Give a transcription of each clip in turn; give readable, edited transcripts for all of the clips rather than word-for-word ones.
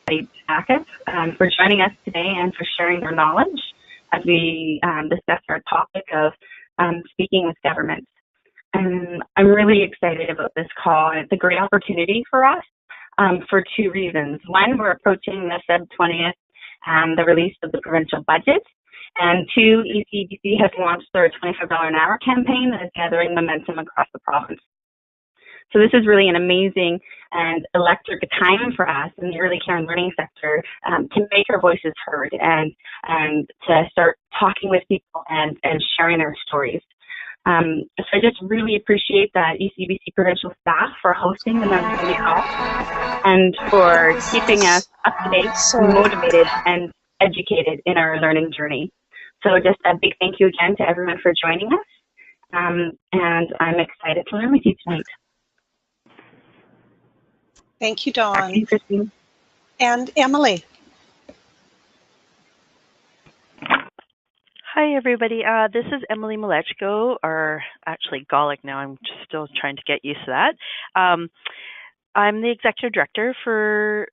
Site ACUP, for joining us today and for sharing their knowledge as we discuss our topic of speaking with governments. And I'm really excited about this call. It's a great opportunity for us for two reasons. One, we're approaching the Feb 20th, the release of the provincial budget. And two, ECBC has launched their $25 an hour campaign that is gathering momentum across the province. So this is really an amazing and electric time for us in the early care and learning sector to make our voices heard and to start talking with people and sharing their stories. So I just really appreciate that ECBC provincial staff for hosting the members of the call and for keeping us up to date, motivated, and educated in our learning journey. So just a big thank you again to everyone for joining us, and I'm excited to learn with you tonight. Thank you, Dawn. Thank you, Christine. And Emily. Hi, everybody. This is Emily Malechko, or actually Golic now. I'm just still trying to get used to that. I'm the Executive Director for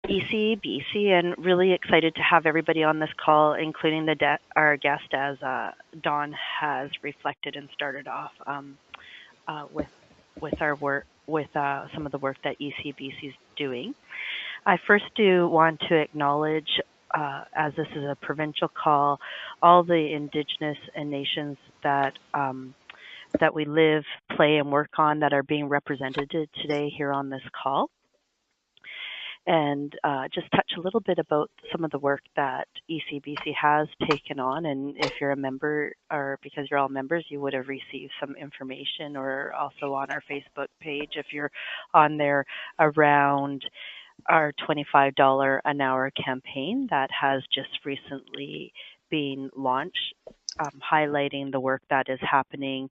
ECBC and really excited to have everybody on this call, including our guest, as Dawn has reflected and started off with our work, with some of the work that ECBC is doing. I first do want to acknowledge, as this is a provincial call, all the Indigenous and nations that that we live, play, and work on that are being represented today here on this call. And just touch a little bit about some of the work that ECBC has taken on. And if you're a member, or because you're all members, you would have received some information, or also on our Facebook page, if you're on there, around our $25 an hour campaign that has just recently been launched, highlighting the work that is happening,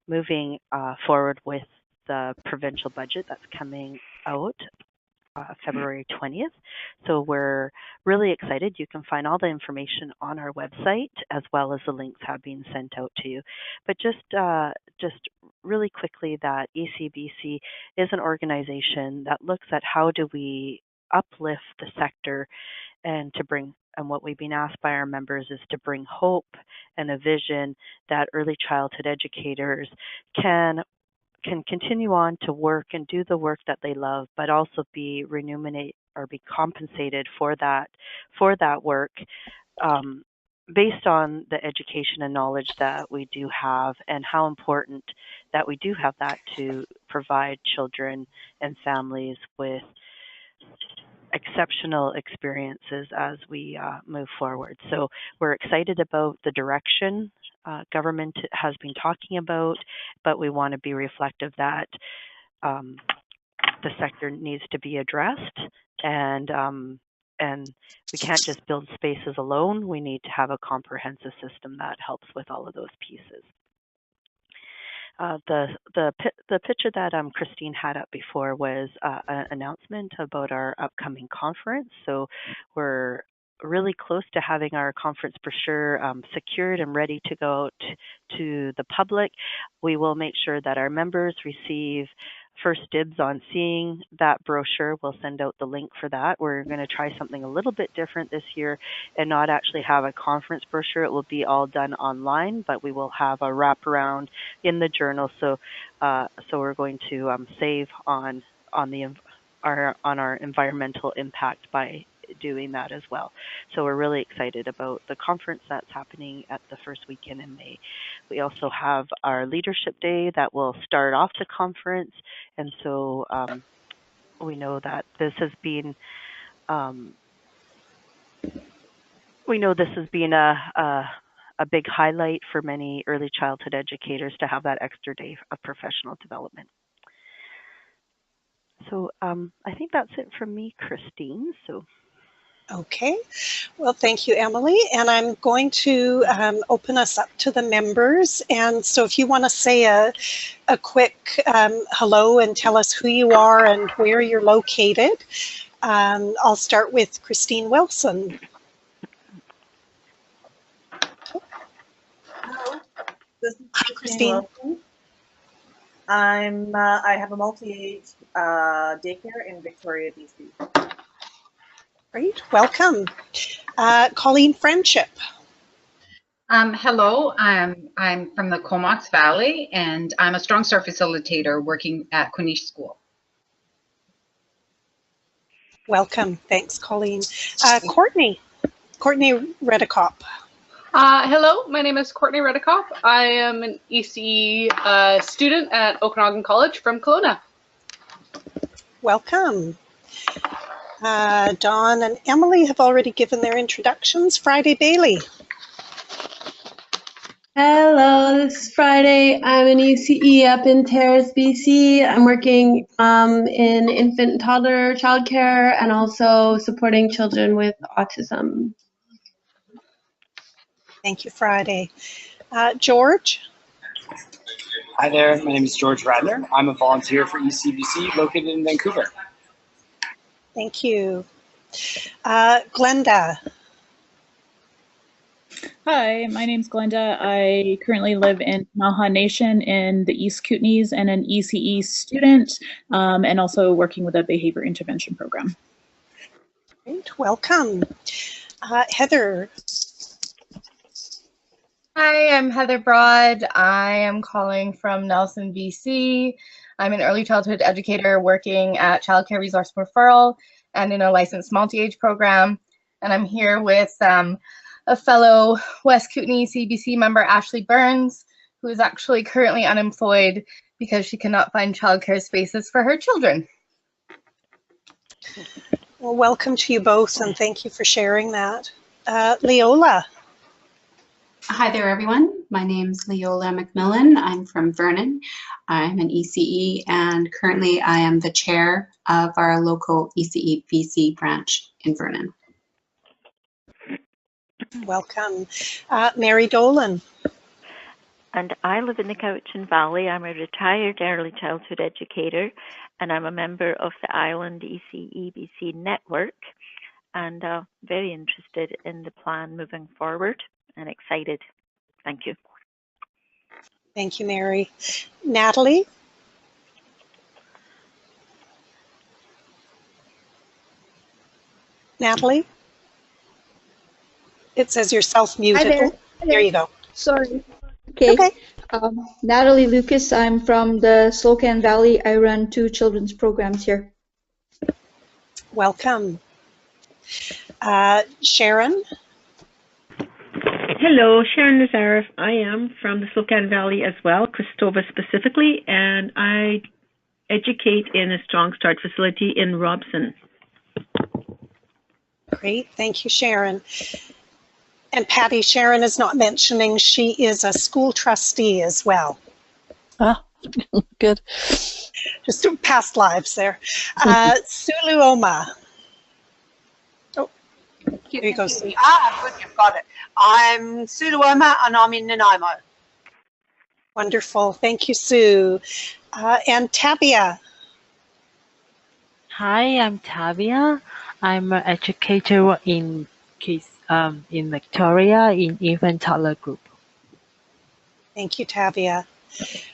moving forward with the provincial budget that's coming out February 20th. So we're really excited. You can find all the information on our website, as well as the links have been sent out to you. But just really quickly, that ECBC is an organization that looks at how do we uplift the sector, and what we've been asked by our members is to bring hope and a vision that early childhood educators can continue on to work and do the work that they love, but also be remunerated or be compensated for that work based on the education and knowledge that we do have, and how important that we do have that to provide children and families with exceptional experiences as we move forward. So we're excited about the direction government has been talking about, but we want to be reflective that the sector needs to be addressed, and we can't just build spaces alone. We need to have a comprehensive system that helps with all of those pieces. The picture that Christine had up before was an announcement about our upcoming conference. So we're really close to having our conference brochure secured and ready to go out to the public. We will make sure that our members receive first dibs on seeing that brochure. We'll send out the link for that. We're going to try something a little bit different this year and not actually have a conference brochure. It will be all done online, but we will have a wraparound in the journal. So we're going to save on our environmental impact by doing that as well. So we're really excited about the conference that's happening at the first weekend in May. We also have our Leadership Day that will start off the conference, and so we know that this has been a big highlight for many early childhood educators to have that extra day of professional development. So I think that's it from me, Christine. So. Okay, well, thank you, Emily. And I'm going to open us up to the members. And so if you want to say a quick hello and tell us who you are and where you're located, I'll start with Christine Wilson. Hello, this is Christine Wilson. I have a multi-age daycare in Victoria, BC. Great, welcome. Colleen Friendship. Hello, I'm from the Comox Valley, and I'm a Strong Start facilitator working at Quinish School. Welcome, thanks Colleen. Courtney Redekop. Hello, my name is Courtney Redekop. I am an ECE student at Okanagan College from Kelowna. Welcome. Dawn and Emily have already given their introductions. Friday Bailey. Hello, this is Friday. I'm an ECE up in Terrace, BC. I'm working in infant and toddler childcare and also supporting children with autism. Thank you, Friday. George. Hi there, my name is George Radner. I'm a volunteer for ECBC located in Vancouver. Thank you. Glenda. Hi, my name's Glenda. I currently live in Malha Nation in the East Kootenays and an ECE student and also working with a behavior intervention program. Great, welcome. Heather. Hi, I'm Heather Broad. I am calling from Nelson, BC. I'm an early childhood educator working at Childcare Resource Referral and in a licensed multi-age program. And I'm here with a fellow West Kootenay CBC member, Ashley Burns, who is actually currently unemployed because she cannot find childcare spaces for her children. Well, welcome to you both and thank you for sharing that. Leola. Hi there, everyone. My name's Leola McMillan. I'm from Vernon. I'm an ECE and currently I am the chair of our local ECE BC branch in Vernon. Welcome. Mary Dolan. And I live in the Cowichan Valley. I'm a retired early childhood educator and I'm a member of the Island ECE BC network and very interested in the plan moving forward and excited. Thank you. Thank you, Mary. Natalie. Natalie? It says you're self-muted. Hi there. Oh, there you go. Sorry. Okay. Natalie Lucas. I'm from the Slocan Valley. I run 2 children's programs here. Welcome. Sharon? Hello, Sharon Nazarov. I am from the Slocan Valley as well, Christova specifically, and I educate in a Strong Start facility in Robson. Great, thank you, Sharon. And Patty, Sharon is not mentioning she is a school trustee as well. Ah, good. Just past lives there. Sulu Oma. Oh, here you go, Sulu. Good, you've got it. I'm Sulu Oma and I'm in Nanaimo. Wonderful, thank you, Sue. And Tabia. Hi, I'm Tabia. I'm an educator in Victoria in infant toddler group. Thank you, Tabia.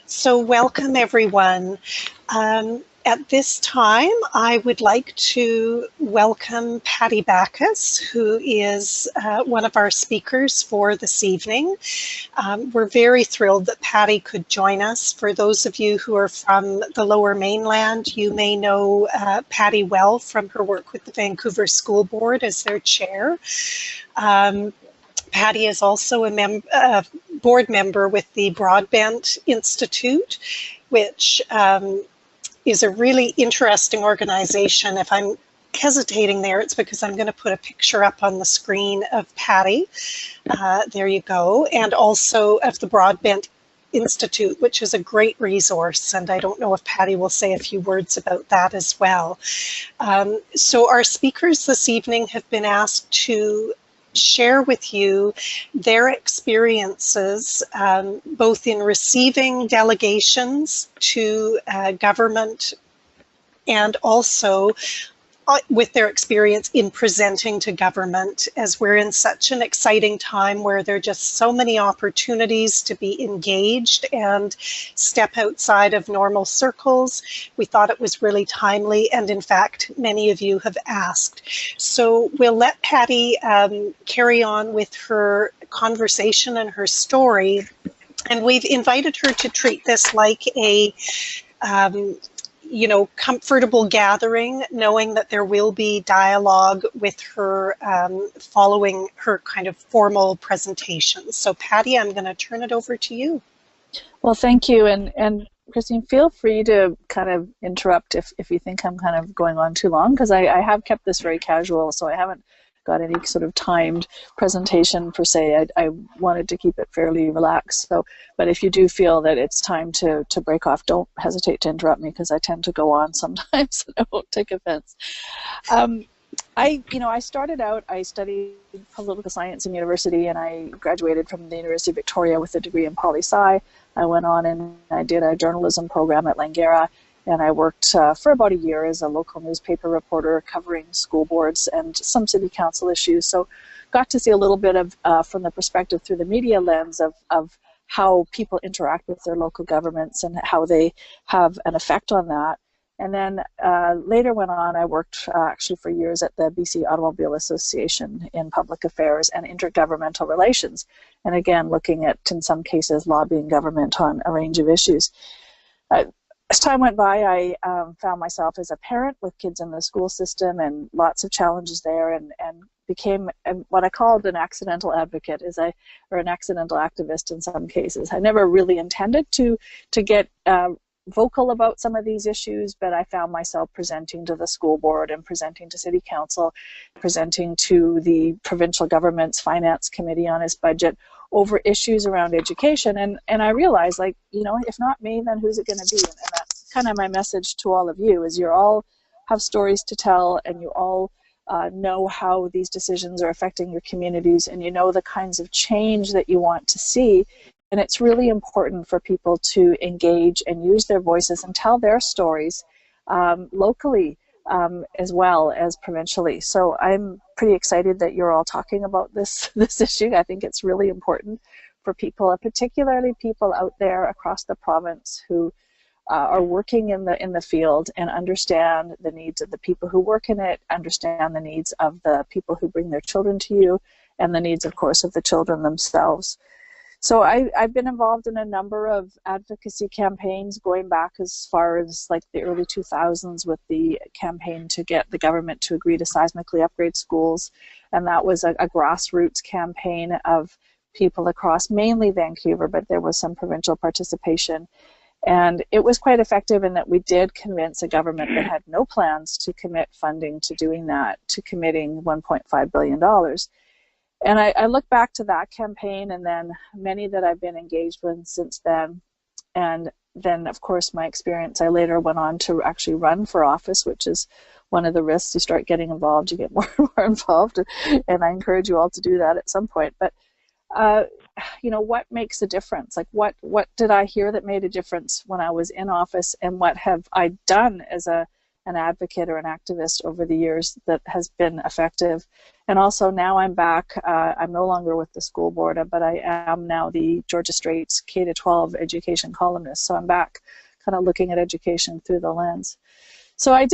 So welcome, everyone. At this time, I would like to welcome Patty Backus, who is one of our speakers for this evening. We're very thrilled that Patty could join us. For those of you who are from the Lower Mainland, you may know Patty well from her work with the Vancouver School Board as their chair. Patty is also a board member with the Broadbent Institute, which is a really interesting organization. If I'm hesitating there, it's because I'm going to put a picture up on the screen of Patty. There you go. And also of the Broadbent Institute, which is a great resource. And I don't know if Patty will say a few words about that as well. So our speakers this evening have been asked to share with you their experiences, both in receiving delegations to government and also with their experience in presenting to government, as we're in such an exciting time where there are just so many opportunities to be engaged and step outside of normal circles. We thought it was really timely, and in fact, many of you have asked. So we'll let Patty carry on with her conversation and her story, and we've invited her to treat this like a comfortable gathering, knowing that there will be dialogue with her following her kind of formal presentation. So Patty, I'm going to turn it over to you. Well, thank you. And Christine, feel free to kind of interrupt if you think I'm kind of going on too long, because I have kept this very casual, so I haven't got any sort of timed presentation per se. I wanted to keep it fairly relaxed. So, but if you do feel that it's time to break off, don't hesitate to interrupt me, because I tend to go on sometimes and I won't take offense. I started out, I studied political science in university, and I graduated from the University of Victoria with a degree in poli-sci. I went on and I did a journalism program at Langara, and I worked for about a year as a local newspaper reporter covering school boards and some city council issues. So got to see a little bit of, from the perspective through the media lens of how people interact with their local governments and how they have an effect on that. And then later went on, I worked actually for years at the BC Automobile Association in public affairs and intergovernmental relations. And again, looking at, in some cases, lobbying government on a range of issues. As time went by, I found myself as a parent with kids in the school system and lots of challenges there, and became what I called an accidental advocate, or an accidental activist in some cases. I never really intended to get vocal about some of these issues, but I found myself presenting to the school board and presenting to city council, presenting to the provincial government's finance committee on its budget over issues around education. And I realized, like, if not me, then who's it going to be? And that's kind of my message to all of you, is you all have stories to tell, and you all know how these decisions are affecting your communities, and you know the kinds of change that you want to see. And it's really important for people to engage and use their voices and tell their stories locally as well as provincially. So I'm pretty excited that you're all talking about this issue. I think it's really important for people, particularly people out there across the province who are working in the field and understand the needs of the people who work in it, understand the needs of the people who bring their children to you, and the needs, of course, of the children themselves. So I've been involved in a number of advocacy campaigns going back as far as like the early 2000s with the campaign to get the government to agree to seismically upgrade schools. And that was a grassroots campaign of people across mainly Vancouver, but there was some provincial participation. And it was quite effective in that we did convince a government that had no plans to commit funding to doing that, to committing $1.5 billion. And I look back to that campaign, and then many that I've been engaged with since then. And then, of course, my experience, I later went on to actually run for office, which is one of the risks. You start getting involved, you get more and more involved. And I encourage you all to do that at some point. But, what makes a difference? Like, what did I hear that made a difference when I was in office, and what have I done as an advocate or an activist over the years that has been effective? And also now I'm back, I'm no longer with the school board, but I am now the Georgia Straits K-12 education columnist. So I'm back kind of looking at education through the lens. So I'm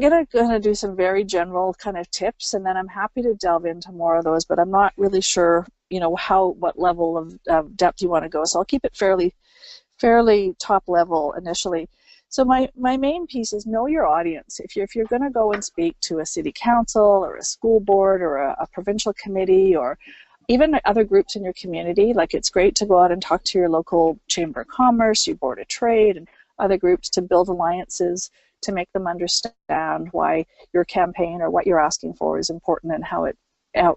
gonna do some very general kind of tips, and then I'm happy to delve into more of those, but I'm not really sure, what level of depth you want to go. So I'll keep it fairly top level initially. So my main piece is know your audience. If you're going to go and speak to a city council or a school board or a provincial committee or even other groups in your community, like, it's great to go out and talk to your local chamber of commerce, your board of trade, and other groups to build alliances to make them understand why your campaign or what you're asking for is important and how it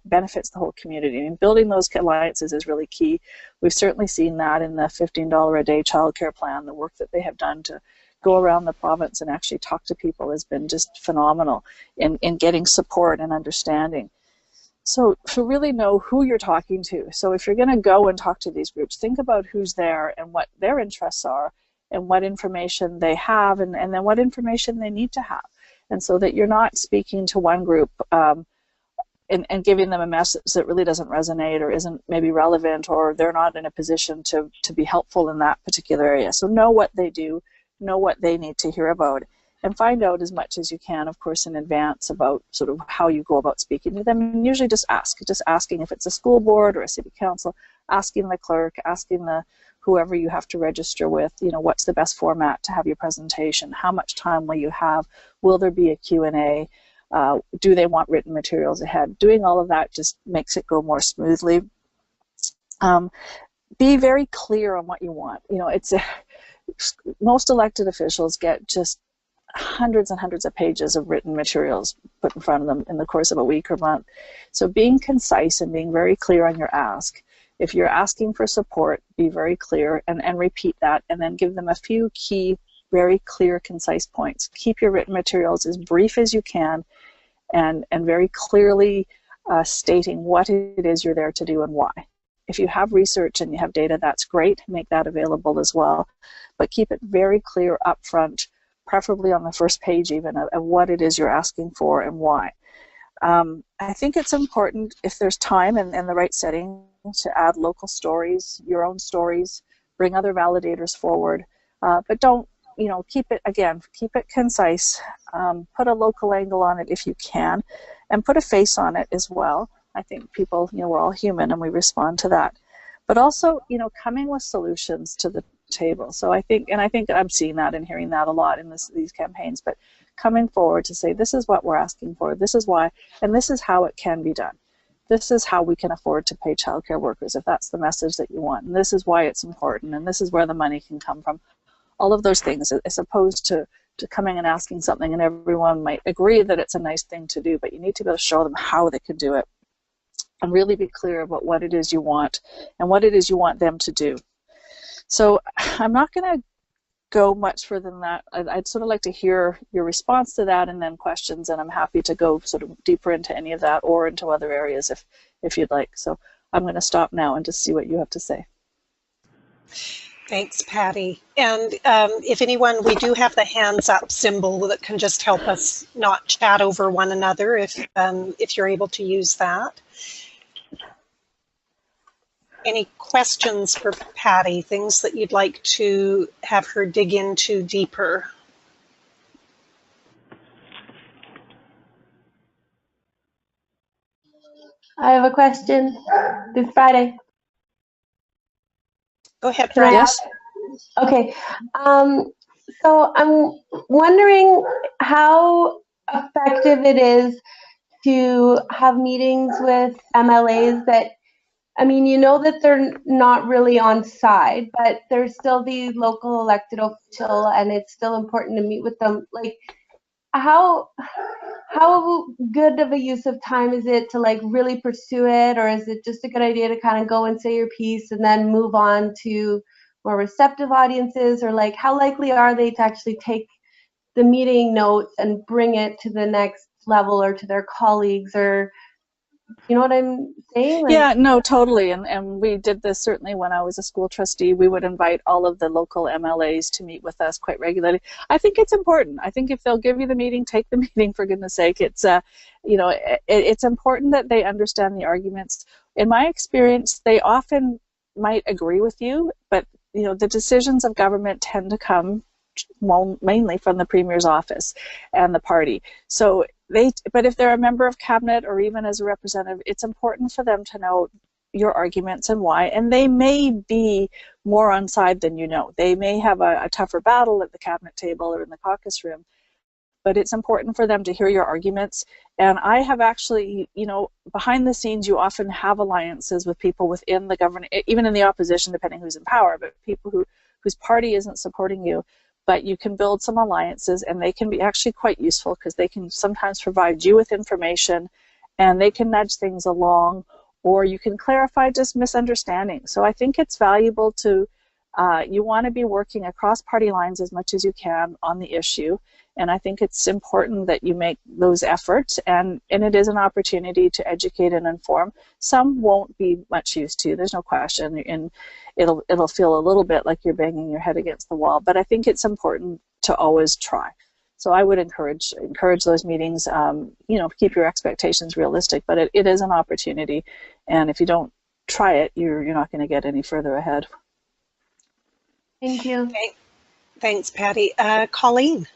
benefits the whole community. I mean, building those alliances is really key. We've certainly seen that in the $15 a day childcare plan. The work that they have done to go around the province and actually talk to people has been just phenomenal in getting support and understanding. So to really know who you're talking to. So if you're going to go and talk to these groups, think about who's there and what their interests are and what information they have, and then what information they need to have. and so that you're not speaking to one group and giving them a message that really doesn't resonate or isn't maybe relevant, or they're not in a position to be helpful in that particular area. So know what they do, know what they need to hear about, and find out as much as you can, of course, in advance about sort of how you go about speaking to them. And usually just asking if it's a school board or a city council, asking the clerk, asking the whoever you have to register with, you know, what's the best format to have your presentation, how much time will you have, will there be a Q&A, do they want written materials ahead? Doing all of that just makes it go more smoothly. Be very clear on what you want. You know, most elected officials get just hundreds and hundreds of pages of written materials put in front of them in the course of a week or month. So being concise and being very clear on your ask. If you're asking for support, be very clear and repeat that, and then give them a few key, very clear, concise points. Keep your written materials as brief as you can, and very clearly stating what it is you're there to do and why. If you have research and you have data, that's great. Make that available as well. But keep it very clear up front, preferably on the first page even, of what it is you're asking for and why. I think it's important, if there's time and the right setting, to add local stories, your own stories, bring other validators forward, but don't, you know, keep it concise, put a local angle on it if you can, and put a face on it as well. I think people, you know, we're all human and we respond to that. But also, you know, coming with solutions to the table. So I think I'm seeing that and hearing that a lot in these campaigns, but coming forward to say, this is what we're asking for, this is why, and this is how it can be done. This is how we can afford to pay childcare workers, if that's the message that you want, and this is why it's important, and this is where the money can come from. All of those things, as opposed to coming and asking something and everyone might agree that it's a nice thing to do, but you need to be able to show them how they can do it and really be clear about what it is you want and what it is you want them to do. So I'm not going to go much further than that. I'd sort of like to hear your response to that and then questions, and I'm happy to go sort of deeper into any of that or into other areas if you'd like. So I'm going to stop now and just see what you have to say. Thanks, Patty. And if anyone, we do have the hands up symbol that can just help us not chat over one another if you're able to use that. Any questions for Patty, things that you'd like to have her dig into deeper? I have a question. This Friday. Go ahead, yes. Okay. So I'm wondering how effective it is to have meetings with MLAs that, I mean, you know that they're not really on side, but they're still the local elected official, and it's still important to meet with them. Like, how good of a use of time is it to like really pursue it, or is it just a good idea to kind of go and say your piece and then move on to more receptive audiences, or like how likely are they to actually take the meeting notes and bring it to the next level or to their colleagues, or you know what I'm saying? Like, yeah, no, totally. And we did this certainly when I was a school trustee. We would invite all of the local MLAs to meet with us quite regularly. I think it's important. I think if they'll give you the meeting, take the meeting, for goodness sake. It's, you know, it's important that they understand the arguments. In my experience, they often might agree with you, but, you know, the decisions of government tend to come mainly from the Premier's office and the party. So but if they're a member of cabinet or even as a representative, it's important for them to know your arguments and why, and they may be more on side than you know. They may have a tougher battle at the cabinet table or in the caucus room, but it's important for them to hear your arguments. And I have actually, you know, behind the scenes, you often have alliances with people within the government, even in the opposition, depending who's in power, but people whose party isn't supporting you. But you can build some alliances, and they can be actually quite useful because they can sometimes provide you with information, and they can nudge things along, or you can clarify just misunderstandings. So I think it's valuable to, you want to be working across party lines as much as you can on the issue, and I think it's important that you make those efforts, and it is an opportunity to educate and inform. Some won't be much use to, there's no question, and it'll feel a little bit like you're banging your head against the wall, but I think it's important to always try. So I would encourage those meetings. You know, keep your expectations realistic, but it is an opportunity, and if you don't try it, you're not going to get any further ahead. Thank you. Thanks, Patty. Colleen.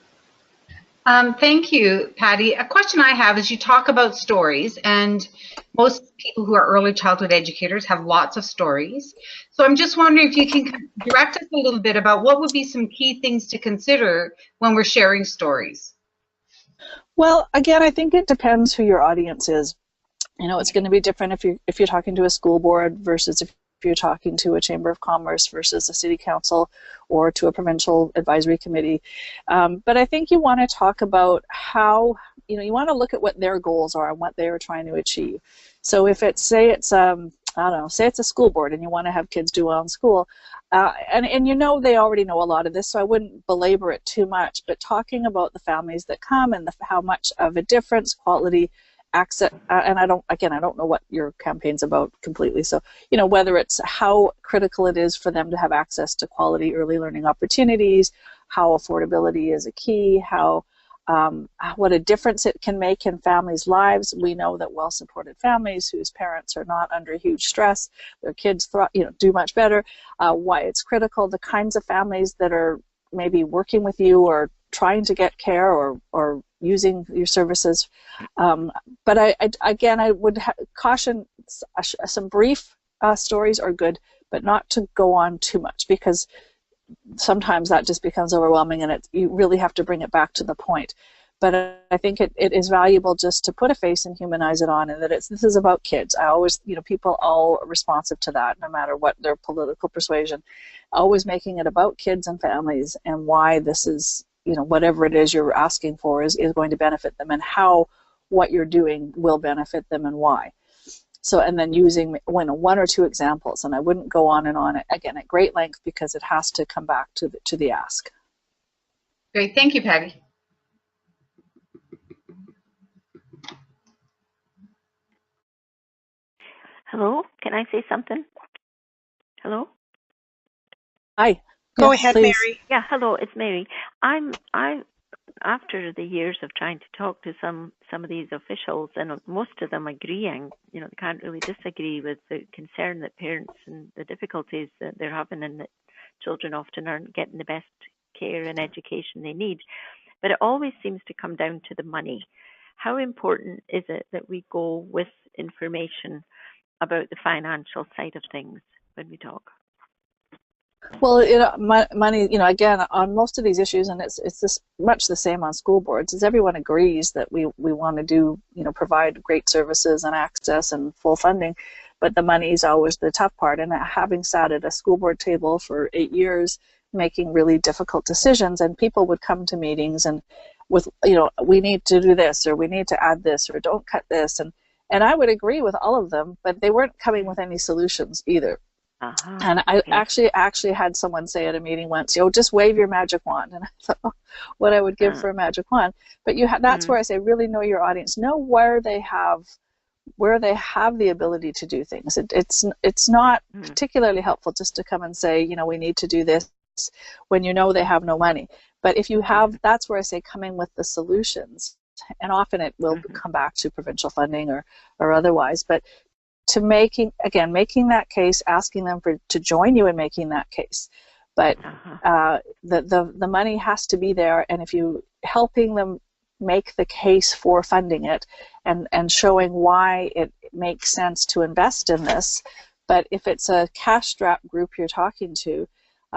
Thank you, Patty. A question I have is you talk about stories, and most people who are early childhood educators have lots of stories. So I'm just wondering if you can direct us a little bit about what would be some key things to consider when we're sharing stories. Well, again, I think it depends who your audience is. You know, it's going to be different if you're talking to a school board versus if you're talking to a chamber of commerce versus a city council or to a provincial advisory committee. But I think you want to talk about how, you know, you want to look at what their goals are and what they are trying to achieve. So if it's, say it's, I don't know, say it's a school board and you want to have kids do well in school, and you know they already know a lot of this, so I wouldn't belabor it too much, but talking about the families that come and how much of a difference quality access, and I don't know what your campaign's about completely, so you know, whether it's how critical it is for them to have access to quality early learning opportunities, how affordability is a key, how what a difference it can make in families' lives. We know that well-supported families whose parents are not under huge stress, their kids do much better, why it's critical, the kinds of families that are maybe working with you or trying to get care or using your services. But I would caution some brief stories are good, but not to go on too much, because sometimes that just becomes overwhelming and you really have to bring it back to the point. But I think it is valuable just to put a face and humanize it on, and that this is about kids. I always, you know, people all responsive to that, no matter what their political persuasion, always making it about kids and families and why this is, you know, whatever it is you're asking for is going to benefit them, and how what you're doing will benefit them and why. So, and then using one or two examples, and I wouldn't go on and on again at great length, because it has to come back to the ask. Great, thank you, Patty. Hello, can I say something? Hello? Hi. Go ahead, please. Mary. Yeah, hello, it's Mary. After the years of trying to talk to some of these officials, and most of them agreeing, you know, they can't really disagree with the concern that parents and the difficulties that they're having, and that children often aren't getting the best care and education they need. But it always seems to come down to the money. How important is it that we go with information about the financial side of things when we talk? Well, you know, money, you know, again, on most of these issues, and it's this much the same on school boards, is everyone agrees that we want to do, you know, provide great services and access and full funding, but the money is always the tough part. And having sat at a school board table for 8 years, making really difficult decisions, and people would come to meetings and with, you know, we need to do this, or we need to add this, or don't cut this, and I would agree with all of them, but they weren't coming with any solutions either. And I actually had someone say at a meeting once, "Oh, just wave your magic wand." And I thought, oh, what I would give for a magic wand. But that's where I say, really know your audience, know where they have the ability to do things. It's not particularly helpful just to come and say, you know, we need to do this, when you know they have no money. But if you have, that's where I say, come in with the solutions, and often it will come back to provincial funding or otherwise. But to making that case, asking them to join you in making that case. But the money has to be there, and if you helping them make the case for funding it and showing why it makes sense to invest in this. But if it's a cash-strapped group you're talking to,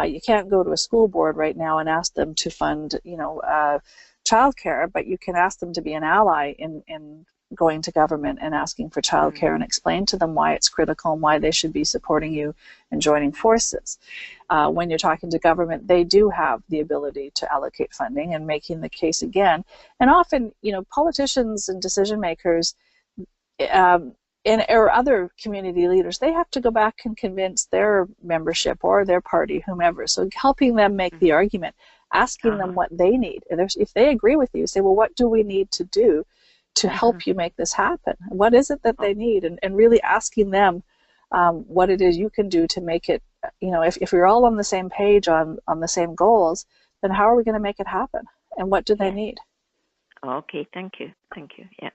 you can't go to a school board right now and ask them to fund, you know, childcare, but you can ask them to be an ally in going to government and asking for childcare and explain to them why it's critical and why they should be supporting you and joining forces. When you're talking to government, they do have the ability to allocate funding and making the case again. And often, you know, politicians and decision makers or other community leaders, they have to go back and convince their membership or their party, whomever. So helping them make the argument, asking them what they need. If they agree with you, say, well, what do we need to do to help you make this happen? What is it that they need? And really asking them what it is you can do to make it, you know, if you're all on the same page on the same goals, then how are we going to make it happen? and what do they need. Okay, thank you. Thank you. Yeah,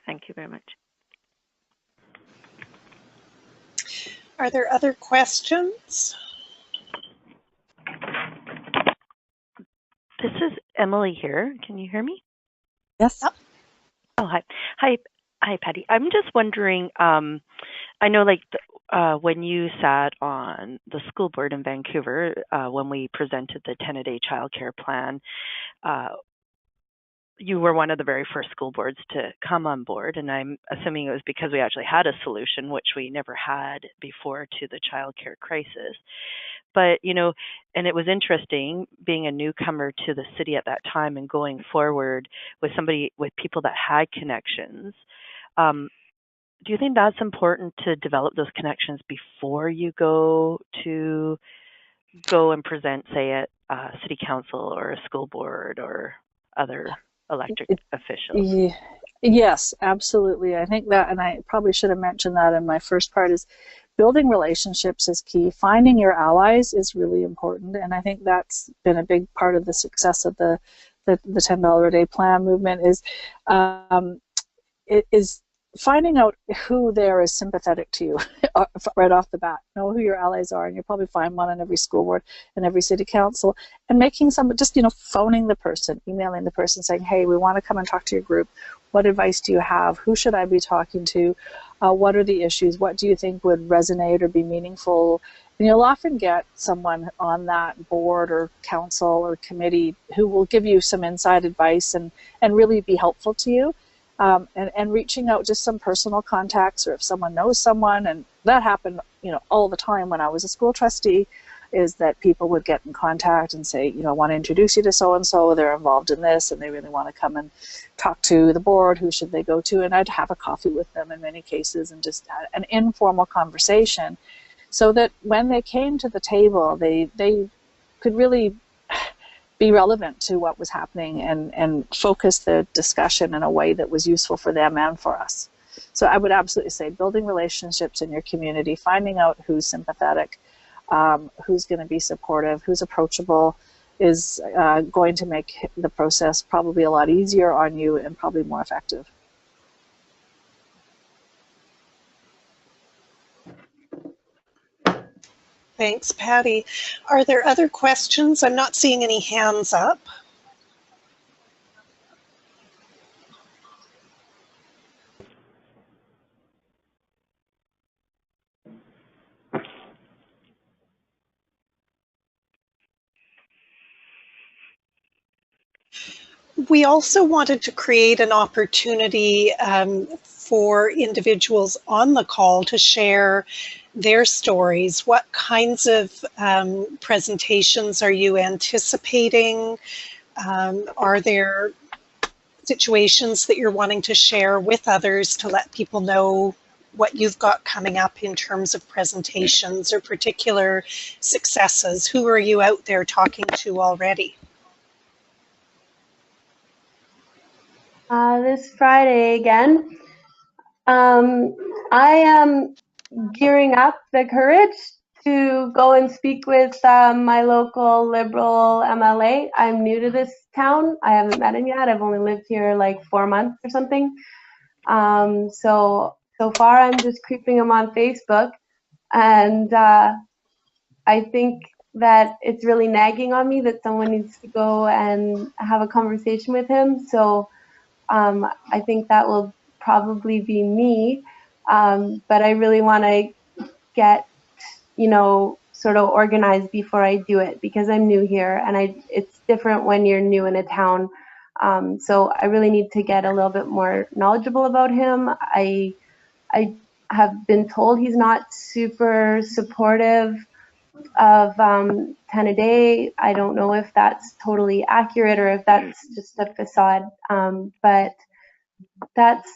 thank you very much. Are there other questions? This is Emily here. Can you hear me? Yes. Oh, hi. Hi, Patty. I'm just wondering, I know like when you sat on the school board in Vancouver, when we presented the 10-a-day childcare plan, you were one of the very first school boards to come on board, and I'm assuming it was because we actually had a solution, which we never had before, to the childcare crisis. But, you know, and it was interesting being a newcomer to the city at that time and going forward with people that had connections. Do you think that's important to develop those connections before you go and present, say, at city council or a school board or other elected officials? Yes, absolutely. I think that, and I probably should have mentioned that in my first part, is building relationships is key. Finding your allies is really important, and I think that's been a big part of the success of the $10 a day plan movement is finding out who there is sympathetic to you right off the bat. Know who your allies are, and you'll probably find one on every school board and every city council, and making just, you know, phoning the person, emailing the person saying, hey, we want to come and talk to your group. What advice do you have? Who should I be talking to? What are the issues? What do you think would resonate or be meaningful? And you'll often get someone on that board or council or committee who will give you some inside advice and really be helpful to you. And reaching out, just some personal contacts, or if someone knows someone, and that happened, you know, all the time when I was a school trustee, is that people would get in contact and say, you know, I want to introduce you to so-and-so, they're involved in this, and they really want to come and talk to the board, who should they go to? And I'd have a coffee with them in many cases and just an informal conversation, so that when they came to the table, they could really be relevant to what was happening and focus the discussion in a way that was useful for them and for us. So I would absolutely say building relationships in your community, finding out who's sympathetic, who's going to be supportive, who's approachable, is going to make the process probably a lot easier on you and probably more effective. Thanks, Patty. Are there other questions? I'm not seeing any hands up. We also wanted to create an opportunity for individuals on the call to share their stories. What kinds of presentations are you anticipating? Are there situations that you're wanting to share with others to let people know what you've got coming up in terms of presentations or particular successes? Who are you out there talking to already? This Friday again, I am gearing up the courage to go and speak with my local Liberal MLA. I'm new to this town. I haven't met him yet. I've only lived here like 4 months or something. So far I'm just creeping him on Facebook, and I think that it's really nagging on me that someone needs to go and have a conversation with him. So I think that will probably be me, but I really want to get, you know, sort of organized before I do it, because I'm new here, and it's different when you're new in a town. So I really need to get a little bit more knowledgeable about him. I have been told he's not super supportive of 10 a day. I don't know if that's totally accurate or if that's just a facade, but that's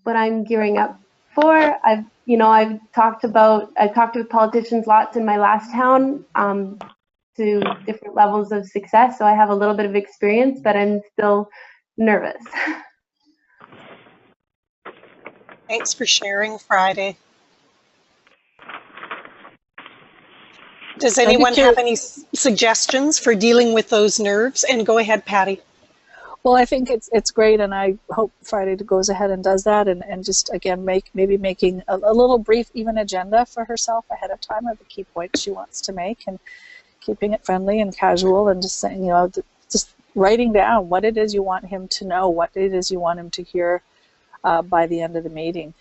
what I'm gearing up for. I've talked with politicians lots in my last town to different levels of success, so I have a little bit of experience, but I'm still nervous. Thanks for sharing, Friday. Does anyone have any suggestions for dealing with those nerves? And go ahead, Patty. Well, I think it's great, and I hope Friday goes ahead and does that, and just again maybe making a little brief even agenda for herself ahead of time of the key points she wants to make, and keeping it friendly and casual, and just saying, just writing down what it is you want him to know, what it is you want him to hear by the end of the meeting.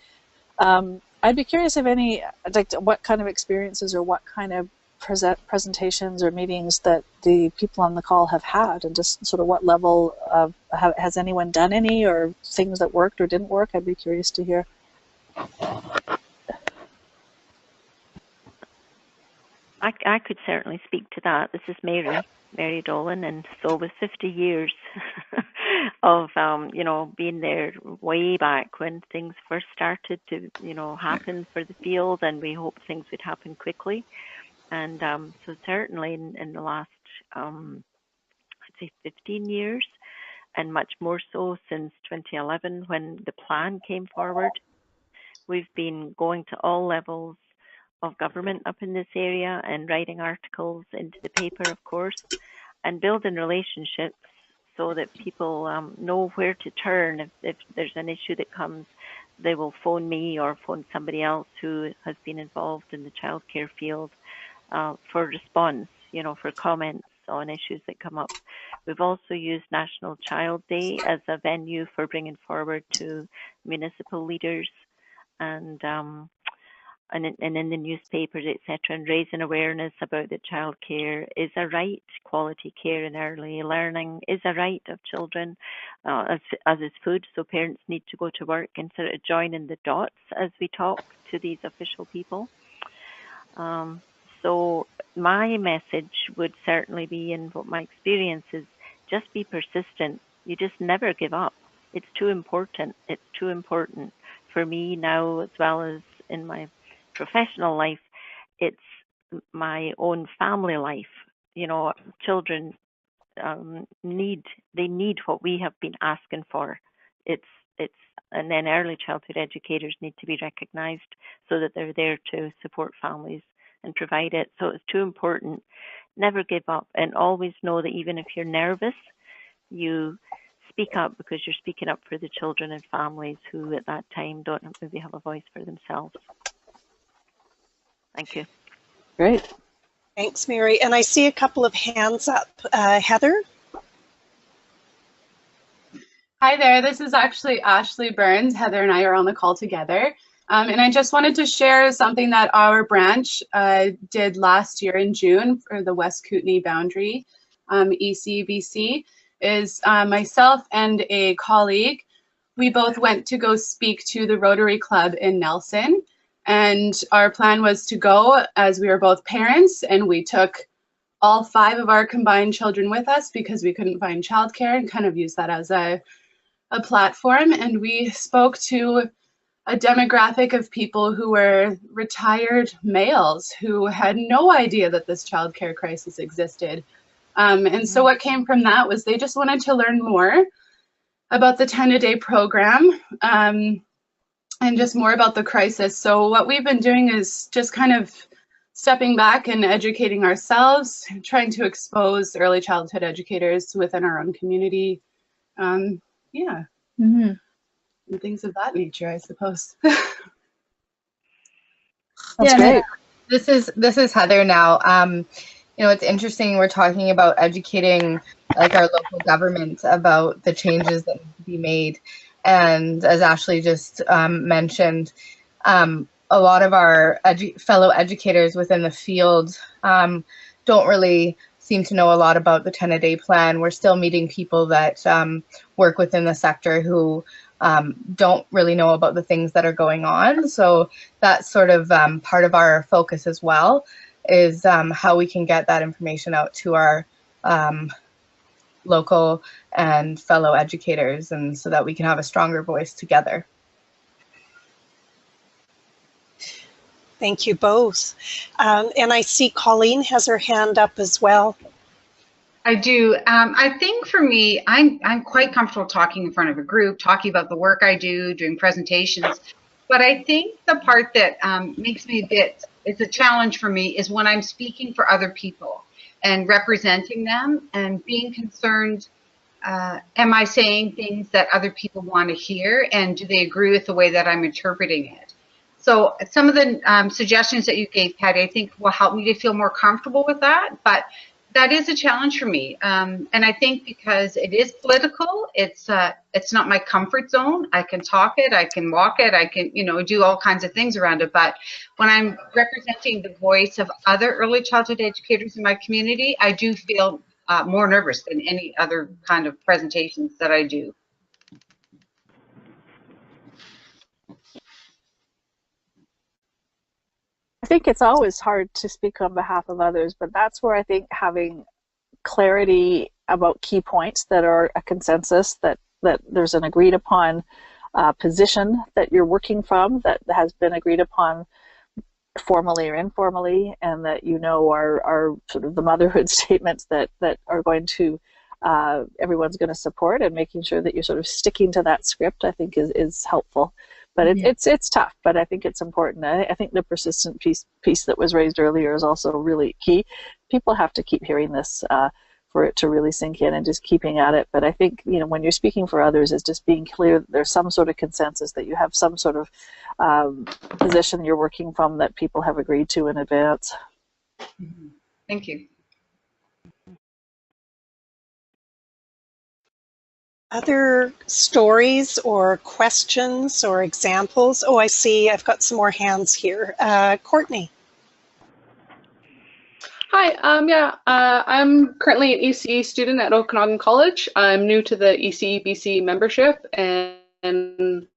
I'd be curious if any, like, what kind of experiences or what kind of presentations or meetings that the people on the call have had, and just sort of what level of, has anyone done any, or things that worked or didn't work? I'd be curious to hear. I could certainly speak to that. This is Mary Dolan, and so with 50 years of being there way back when things first started to happen for the field, and we hoped things would happen quickly. And so certainly in the last, I'd say 15 years, and much more so since 2011 when the plan came forward, we've been going to all levels of government up in this area and writing articles into the paper, of course, and building relationships so that people know where to turn. If there's an issue that comes, they will phone me or phone somebody else who has been involved in the childcare field for response, for comments on issues that come up. We've also used National Child Day as a venue for bringing forward to municipal leaders and in the newspapers, etc., and raising awareness about that childcare is a right. Quality care and early learning is a right of children, as is food. So parents need to go to work and sort of joining the dots as we talk to these official people. So my message would certainly be, and what my experience is, just be persistent. You just never give up. It's too important. It's too important for me now, as well as in my professional life. It's my own family life. Children need what we have been asking for. And then early childhood educators need to be recognized so that they're there to support families and provide it. So it's too important. Never give up, and always know that even if you're nervous, you speak up, because you're speaking up for the children and families who at that time don't maybe have a voice for themselves. Thank you. Great. Thanks, Mary. And I see a couple of hands up. Heather? Hi there, this is actually Ashley Burns. Heather and I are on the call together. And I just wanted to share something that our branch did last year in June for the West Kootenay Boundary ECBC. Is myself and a colleague, we both went to go speak to the Rotary Club in Nelson. And our plan was to go, as we were both parents, and we took all 5 of our combined children with us because we couldn't find childcare, and kind of use that as a platform. And we spoke to a demographic of people who were retired males who had no idea that this childcare crisis existed. And so what came from that was they just wanted to learn more about the 10-a-day program, and just more about the crisis. So what we've been doing is just kind of stepping back and educating ourselves, trying to expose early childhood educators within our own community. And things of that nature, I suppose. That's great. This is Heather now. It's interesting, we're talking about educating like our local government about the changes that need to be made. And as Ashley just mentioned, a lot of our fellow educators within the field don't really seem to know a lot about the 10-a-day plan. We're still meeting people that work within the sector who don't really know about the things that are going on. So that's sort of part of our focus as well, is how we can get that information out to our local and fellow educators, and so that we can have a stronger voice together. Thank you both. And I see Colleen has her hand up as well. I do. I think for me, I'm quite comfortable talking in front of a group, talking about the work I do, doing presentations. But I think the part that makes me it's a challenge for me, is when I'm speaking for other people and representing them and being concerned am I saying things that other people want to hear, and do they agree with the way that I'm interpreting it? So some of the suggestions that you gave, Patty, I think will help me to feel more comfortable with that, but that is a challenge for me. And I think because it is political, it's not my comfort zone. I can talk it, I can walk it, I can, do all kinds of things around it. But when I'm representing the voice of other early childhood educators in my community, I do feel more nervous than any other kind of presentations that I do. I think it's always hard to speak on behalf of others, but that's where I think having clarity about key points that are a consensus, that there's an agreed upon position that you're working from, that has been agreed upon formally or informally, and that are sort of the motherhood statements that are going to everyone's going to support, and making sure that you're sort of sticking to that script, I think is helpful. But it's tough, but I think it's important. I think the persistent piece that was raised earlier is also really key. People have to keep hearing this for it to really sink in, and just keeping at it. But I think, when you're speaking for others, is just being clear that there's some sort of consensus, that you have some sort of position you're working from that people have agreed to in advance. Thank you. Other stories or questions or examples? Oh, I see. I've got some more hands here. Courtney. Hi. I'm currently an ECE student at Okanagan College. I'm new to the ECE-BC membership, and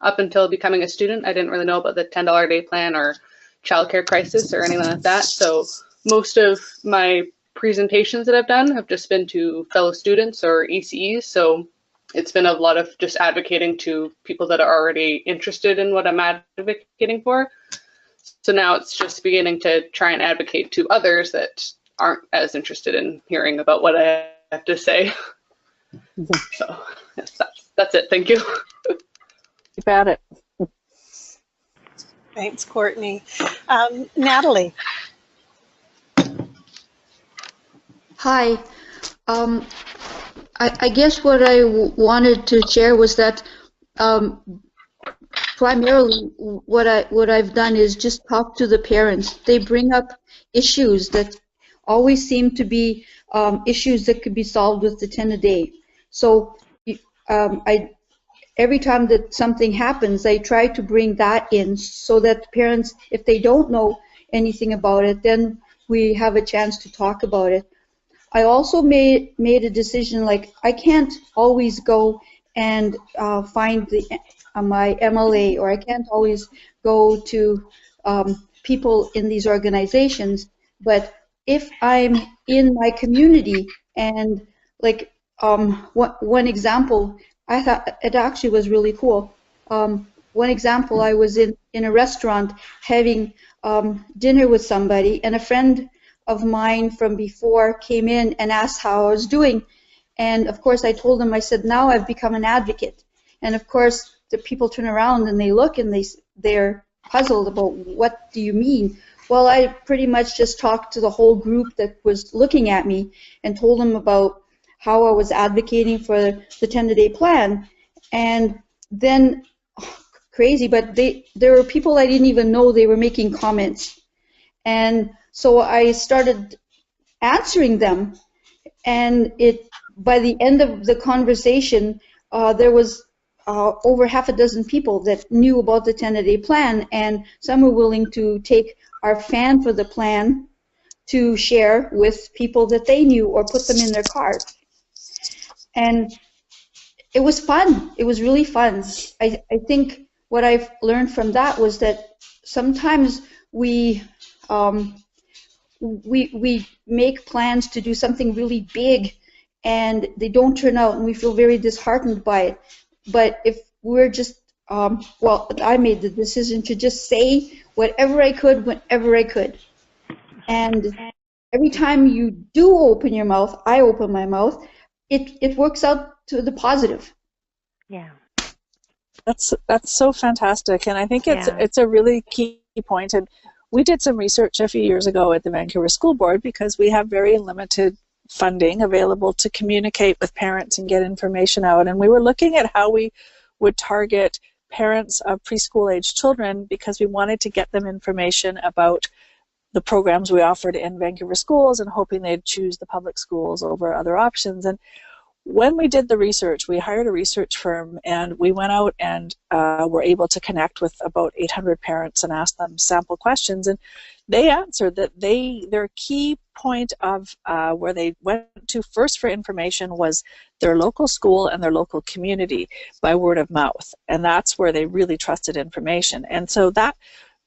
up until becoming a student, I didn't really know about the $10 a day plan or childcare crisis or anything like that. So most of my presentations that I've done have just been to fellow students or ECEs. So it's been a lot of just advocating to people that are already interested in what I'm advocating for. So now it's just beginning to try and advocate to others that aren't as interested in hearing about what I have to say. So yes, that's it. Thank you. Keep at it. Thanks, Courtney. Natalie. Hi. I guess what I wanted to share was that primarily what I've done is just talk to the parents. They bring up issues that always seem to be issues that could be solved with the 10 a day. So every time that something happens, I try to bring that in so that parents, if they don't know anything about it, then we have a chance to talk about it. I also made a decision, like I can't always go and find my MLA, or I can't always go to people in these organizations, but if I'm in my community, and like one example, I thought it actually was really cool. One example, I was in a restaurant having dinner with somebody, and a friend of mine from before came in and asked how I was doing. And of course I told them, I said, now I've become an advocate. And of course the people turn around and they look and they're puzzled about, what do you mean? Well, I pretty much just talked to the whole group that was looking at me and told them about how I was advocating for the 10 a day plan. And then, crazy, but there were people I didn't even know, they were making comments. And so I started answering them, and by the end of the conversation, there was over half a dozen people that knew about the 10 a day plan, and some were willing to take our fan for the plan to share with people that they knew or put them in their cars. And it was fun. It was really fun. I think what I've learned from that was that sometimes we make plans to do something really big and they don't turn out, and we feel very disheartened by it. But if we're just, well, I made the decision to just say whatever I could, whenever I could. And every time you do open your mouth, I open my mouth, it works out to the positive. Yeah. That's so fantastic, and I think it's a really key point. And we did some research a few years ago at the Vancouver School Board, because we have very limited funding available to communicate with parents and get information out. And we were looking at how we would target parents of preschool age children because we wanted to get them information about the programs we offered in Vancouver schools and hoping they'd choose the public schools over other options. And when we did the research, we hired a research firm and we went out and were able to connect with about 800 parents and ask them sample questions. And they answered that their key point of where they went to first for information was their local school and their local community by word of mouth. And that's where they really trusted information. And so that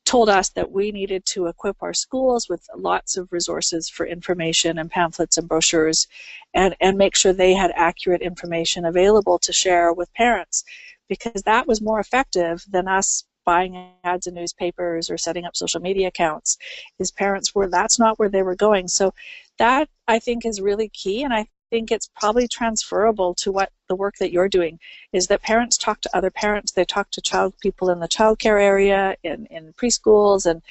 told us that we needed to equip our schools with lots of resources for information and pamphlets and brochures and make sure they had accurate information available to share with parents, because that was more effective than us buying ads in newspapers or setting up social media accounts. Is parents were, that's not where they were going. So that, I think, is really key, and I think it's probably transferable to what the work that you're doing is that parents talk to other parents, they talk to people in the childcare area, in preschools and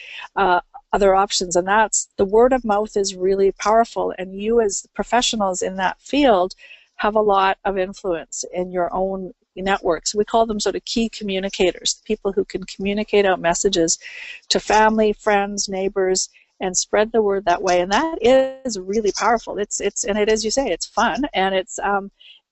other options, and that's, the word of mouth is really powerful, and you as professionals in that field have a lot of influence in your own networks. We call them sort of key communicators, people who can communicate out messages to family, friends, neighbors, and spread the word that way. And that is really powerful. It's and it, as you say, it's fun, and it's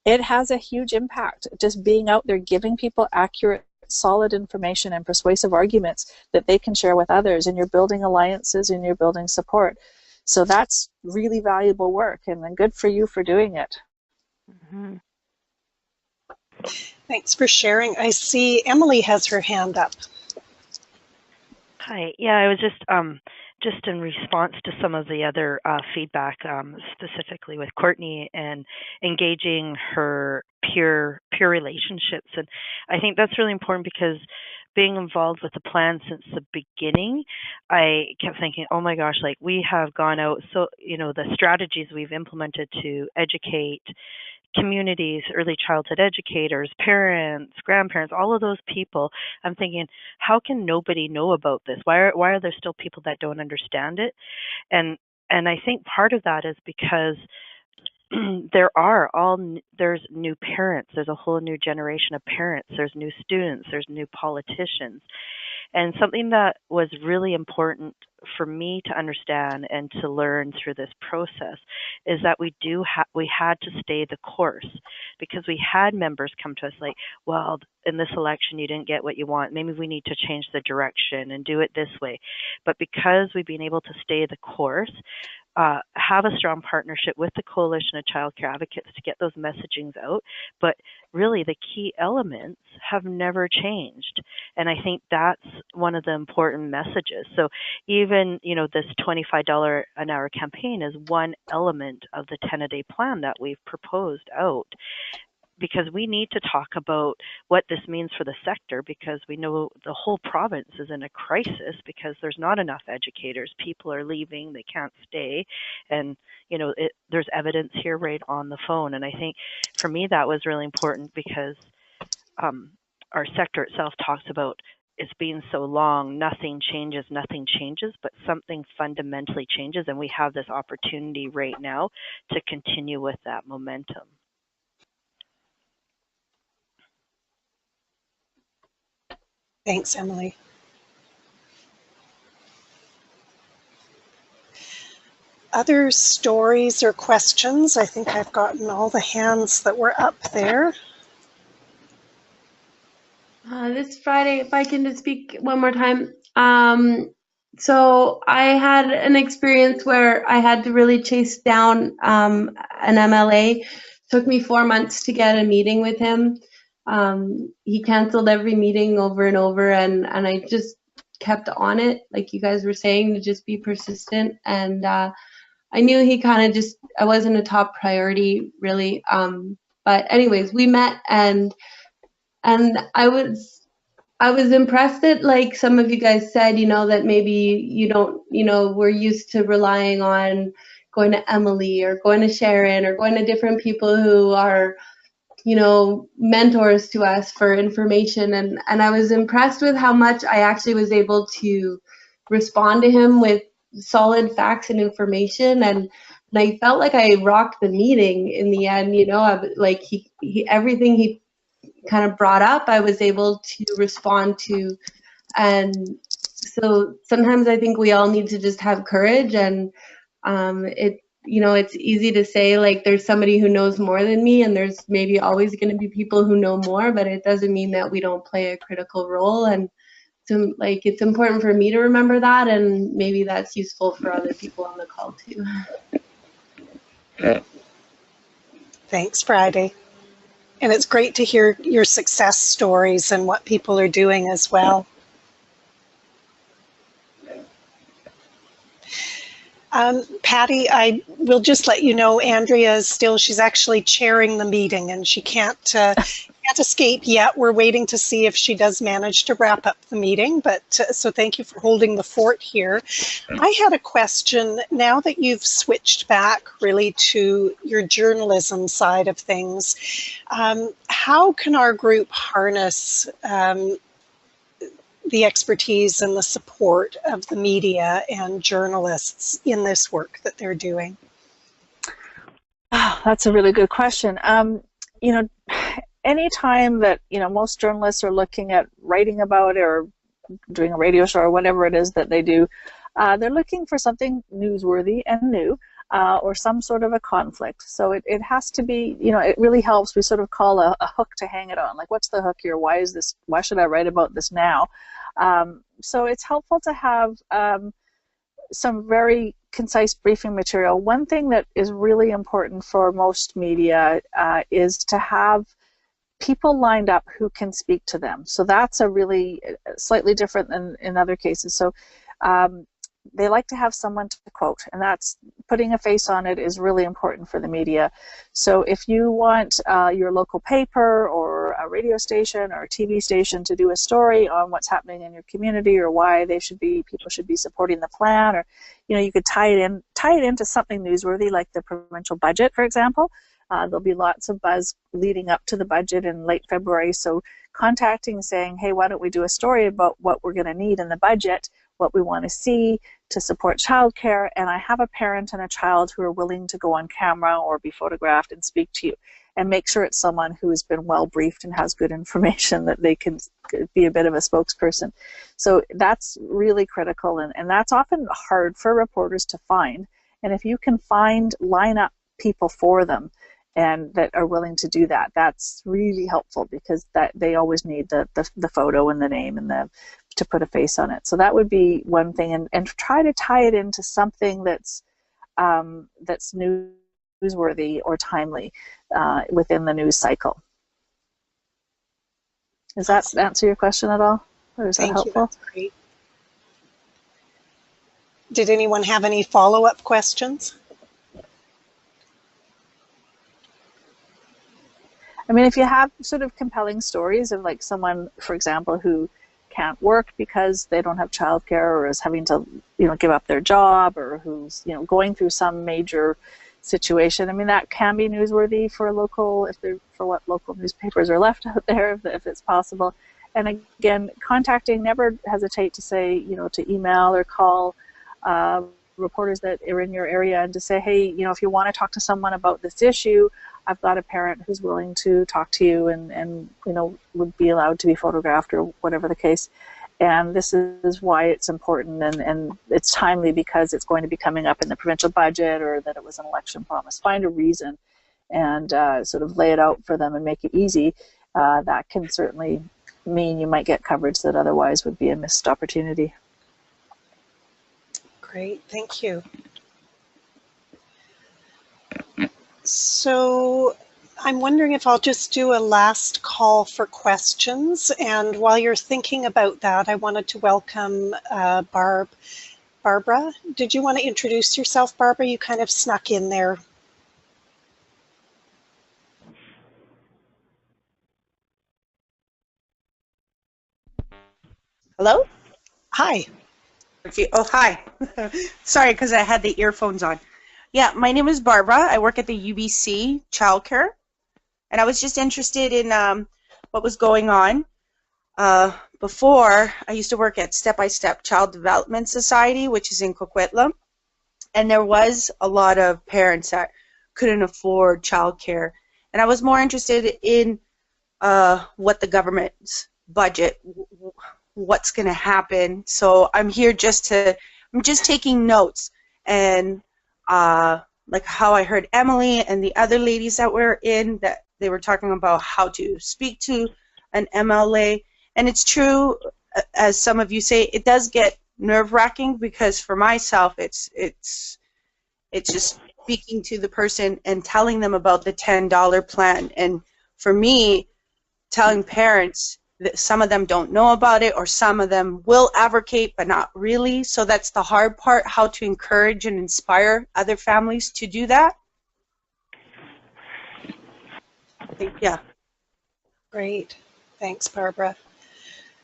it has a huge impact. Just being out there, giving people accurate, solid information and persuasive arguments that they can share with others, and you're building alliances and you're building support. So that's really valuable work, and good for you for doing it. Mm-hmm. Thanks for sharing. I see Emily has her hand up. Hi. Yeah, I was just in response to some of the other feedback, specifically with Courtney and engaging her peer relationships. And I think that's really important because being involved with the plan since the beginning, I kept thinking, oh my gosh, like we have gone out, so, you know, the strategies we've implemented to educate communities, early childhood educators, parents, grandparents, all of those people, I'm thinking, how can nobody know about this? Why are there still people that don't understand it? And I think part of that is because there's new parents, there's a whole new generation of parents, there's new students, there's new politicians. And something that was really important for me to understand and to learn through this process is that we had to stay the course, because we had members come to us like, well, in this election you didn't get what you want, maybe we need to change the direction and do it this way. But because we've been able to stay the course, have a strong partnership with the Coalition of Childcare Advocates to get those messagings out, but really the key elements have never changed. And I think that's one of the important messages. So even, you know, this $25 an hour campaign is one element of the 10-a-day plan that we've proposed out, because we need to talk about what this means for the sector, because we know the whole province is in a crisis because there's not enough educators. People are leaving, they can't stay, and you know, there's evidence here right on the phone. And I think for me that was really important because our sector itself talks about it's been so long, nothing changes, but something fundamentally changes, and we have this opportunity right now to continue with that momentum. Thanks, Emily. Other stories or questions? I think I've gotten all the hands that were up there. This Friday, if I can just speak one more time. So I had an experience where I had to really chase down an MLA. It took me 4 months to get a meeting with him. He canceled every meeting over and over, and I just kept on it, like you guys were saying, to just be persistent. And I knew he kind of just, I wasn't a top priority really. But anyways, we met, and I was impressed that, like some of you guys said, you know, that maybe you don't, you know, we're used to relying on going to Emily or going to Sharon or going to different people who are, you know, mentors to us for information. And I was impressed with how much I actually was able to respond to him with solid facts and information. And And I felt like I rocked the meeting in the end, you know, like he everything he kind of brought up, I was able to respond to. And so sometimes I think we all need to just have courage, and you know, it's easy to say like there's somebody who knows more than me, and there's maybe always going to be people who know more, but it doesn't mean that we don't play a critical role. And so like it's important for me to remember that, and maybe that's useful for other people on the call too. Thanks, Friday. And it's great to hear your success stories and what people are doing as well. Patty, I will just let you know, Andrea is still, she's actually chairing the meeting, and she can't escape yet. We're waiting to see if she does manage to wrap up the meeting, but so thank you for holding the fort here. I had a question, now that you've switched back really to your journalism side of things, how can our group harness the expertise and the support of the media and journalists in this work that they're doing? Oh, that's a really good question. You know, anytime that, you know, most journalists are looking at writing about it or doing a radio show or whatever it is that they do, they're looking for something newsworthy and new, or some sort of a conflict. So it has to be, you know, it really helps. We sort of call a hook to hang it on. Like, what's the hook here? Why should I write about this now? So it's helpful to have some very concise briefing material. One thing that is really important for most media is to have people lined up who can speak to them. So that's a really slightly different than in other cases. So they like to have someone to quote, and that's putting a face on it is really important for the media. So if you want your local paper or a radio station or a TV station to do a story on what's happening in your community or why people should be supporting the plan, or, you know, you could tie it into something newsworthy like the provincial budget, for example. There'll be lots of buzz leading up to the budget in late February. So contacting, saying, hey, why don't we do a story about what we're going to need in the budget, what we want to see to support childcare, and I have a parent and a child who are willing to go on camera or be photographed and speak to you, and make sure it's someone who has been well briefed and has good information that they can be a bit of a spokesperson. So that's really critical, and that's often hard for reporters to find. And if you can line up people for them and that are willing to do that, that's really helpful, because that they always need the photo and the name and to put a face on it. So that would be one thing, and try to tie it into something that's newsworthy or timely within the news cycle. Does that answer your question at all? Or is that helpful? Thank you, that's great. Did anyone have any follow-up questions? I mean, if you have sort of compelling stories of like someone, for example, who can't work because they don't have childcare, or is having to, you know, give up their job, or who's, you know, going through some major situation. I mean, that can be newsworthy for what local newspapers are left out there, if it's possible. And again, never hesitate to say, you know, to email or call reporters that are in your area and to say, hey, you know, if you want to talk to someone about this issue, I've got a parent who's willing to talk to you and you know, would be allowed to be photographed or whatever the case. And this is why it's important, and it's timely, because it's going to be coming up in the provincial budget, or that it was an election promise. Find a reason and sort of lay it out for them and make it easy. That can certainly mean you might get coverage that otherwise would be a missed opportunity. Great, thank you. So I'm wondering if I'll just do a last call for questions. And while you're thinking about that, I wanted to welcome Barbara. Did you want to introduce yourself, Barbara? You kind of snuck in there. Hello? Hi. Oh, hi. Sorry, because I had the earphones on. Yeah, my name is Barbara. I work at the UBC Childcare, and I was just interested in what was going on. Before, I used to work at Step by Step Child Development Society, which is in Coquitlam, and there was a lot of parents that couldn't afford childcare. And I was more interested in what the government's budget, what's going to happen. So I'm here I'm just taking notes, and like how I heard Emily and the other ladies that were in, that they were talking about how to speak to an MLA. And it's true, as some of you say, it does get nerve-wracking, because for myself, it's just speaking to the person and telling them about the $10 plan. And for me, telling parents that some of them don't know about it, or some of them will advocate but not really. So that's the hard part, how to encourage and inspire other families to do that. I think, yeah. Great. Thanks, Barbara.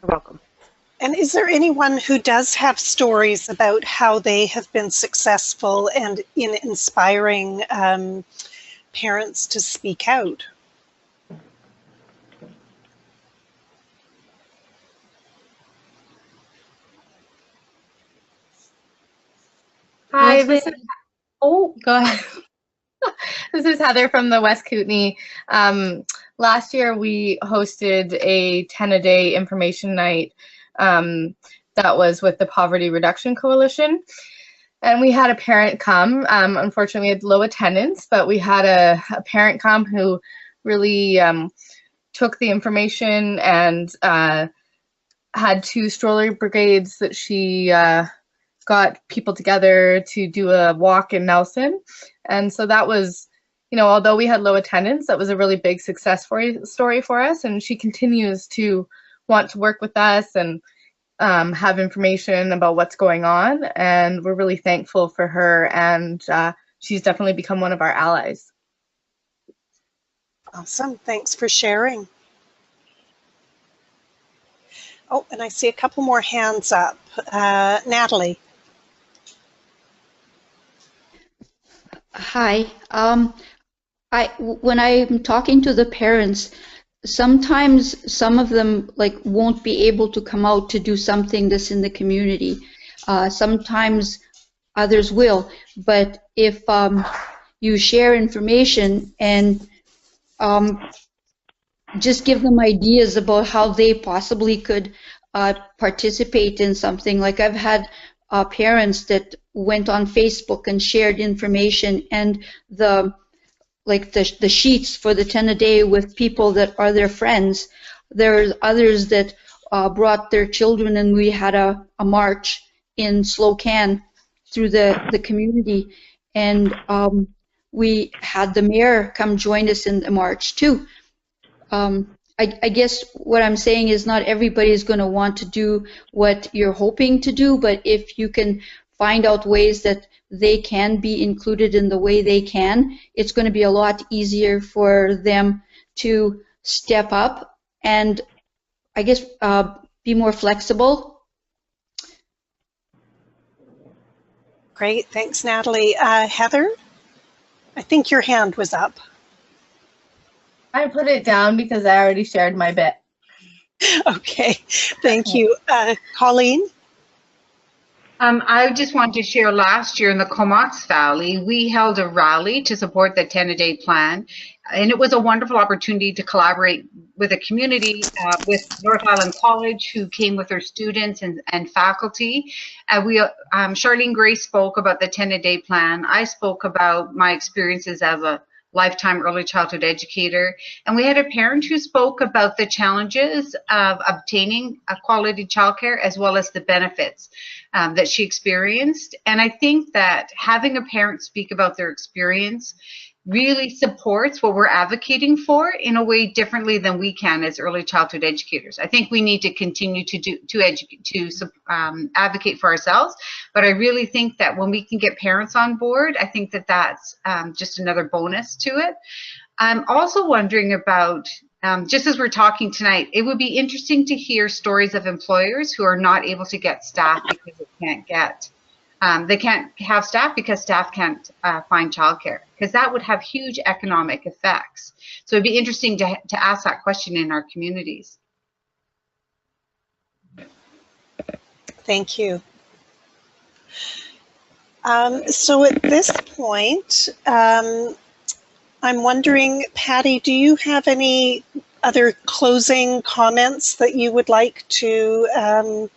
You're welcome. And is there anyone who does have stories about how they have been successful and in inspiring parents to speak out? Hi, Leslie? go ahead. This is Heather from the West Kootenay. Last year we hosted a 10-a-day information night that was with the Poverty Reduction Coalition. And we had a parent come. Unfortunately, we had low attendance, but we had a parent come who really took the information and had 2 stroller brigades that she got people together to do a walk in Nelson. And so that was, you know, although we had low attendance, that was a really big success story for us. And she continues to want to work with us and have information about what's going on. And we're really thankful for her. And she's definitely become one of our allies. Awesome. Thanks for sharing. Oh, and I see a couple more hands up. Natalie. Hi. When I'm talking to the parents, sometimes some of them won't be able to come out to do something that's in the community. Sometimes others will. But if you share information and just give them ideas about how they possibly could participate in something. Like I've had parents that went on Facebook and shared information, and the sheets for the 10-a-day with people that are their friends. There's others that brought their children, and we had a march in Slocan through the community, and we had the mayor come join us in the march too. I guess what I'm saying is not everybody is going to want to do what you're hoping to do, but if you can find out ways that they can be included in the way they can, it's going to be a lot easier for them to step up and, I guess, be more flexible. Great. Thanks, Natalie. Heather, I think your hand was up. I put it down because I already shared my bit. Okay, thank you. Colleen? I just wanted to share, last year in the Comox Valley, we held a rally to support the 10-a-day plan, and it was a wonderful opportunity to collaborate with a community, with North Island College, who came with their students and faculty. Charlene Gray spoke about the 10-a-day plan. I spoke about my experiences as a lifetime early childhood educator, and we had a parent who spoke about the challenges of obtaining a quality childcare as well as the benefits that she experienced. And I think that having a parent speak about their experience really supports what we're advocating for in a way differently than we can as early childhood educators. I think we need to continue to advocate for ourselves, but I really think that when we can get parents on board, I think that that's just another bonus to it. I'm also wondering about, just as we're talking tonight, it would be interesting to hear stories of employers who are not able to get staff because they can't have staff because staff can't find childcare, because that would have huge economic effects. So it'd be interesting to ask that question in our communities. Thank you. So at this point, I'm wondering, Patty, do you have any other closing comments that you would like to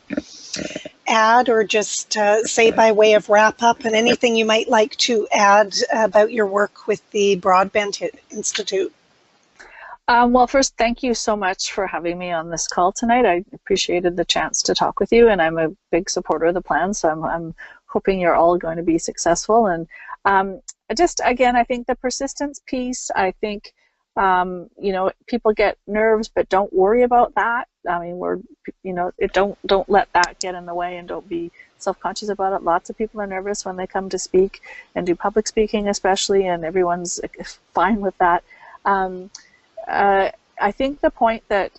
add, or just say by way of wrap up, and anything you might like to add about your work with the Broadbent Institute? Well, first, thank you so much for having me on this call tonight. I appreciated the chance to talk with you, and I'm a big supporter of the plan, so I'm hoping you're all going to be successful. And just, again, I think the persistence piece, I think, you know, people get nerves, but don't worry about that. I mean, don't let that get in the way, and don't be self-conscious about it. Lots of people are nervous when they come to speak and do public speaking, especially, and everyone's fine with that. I think the point that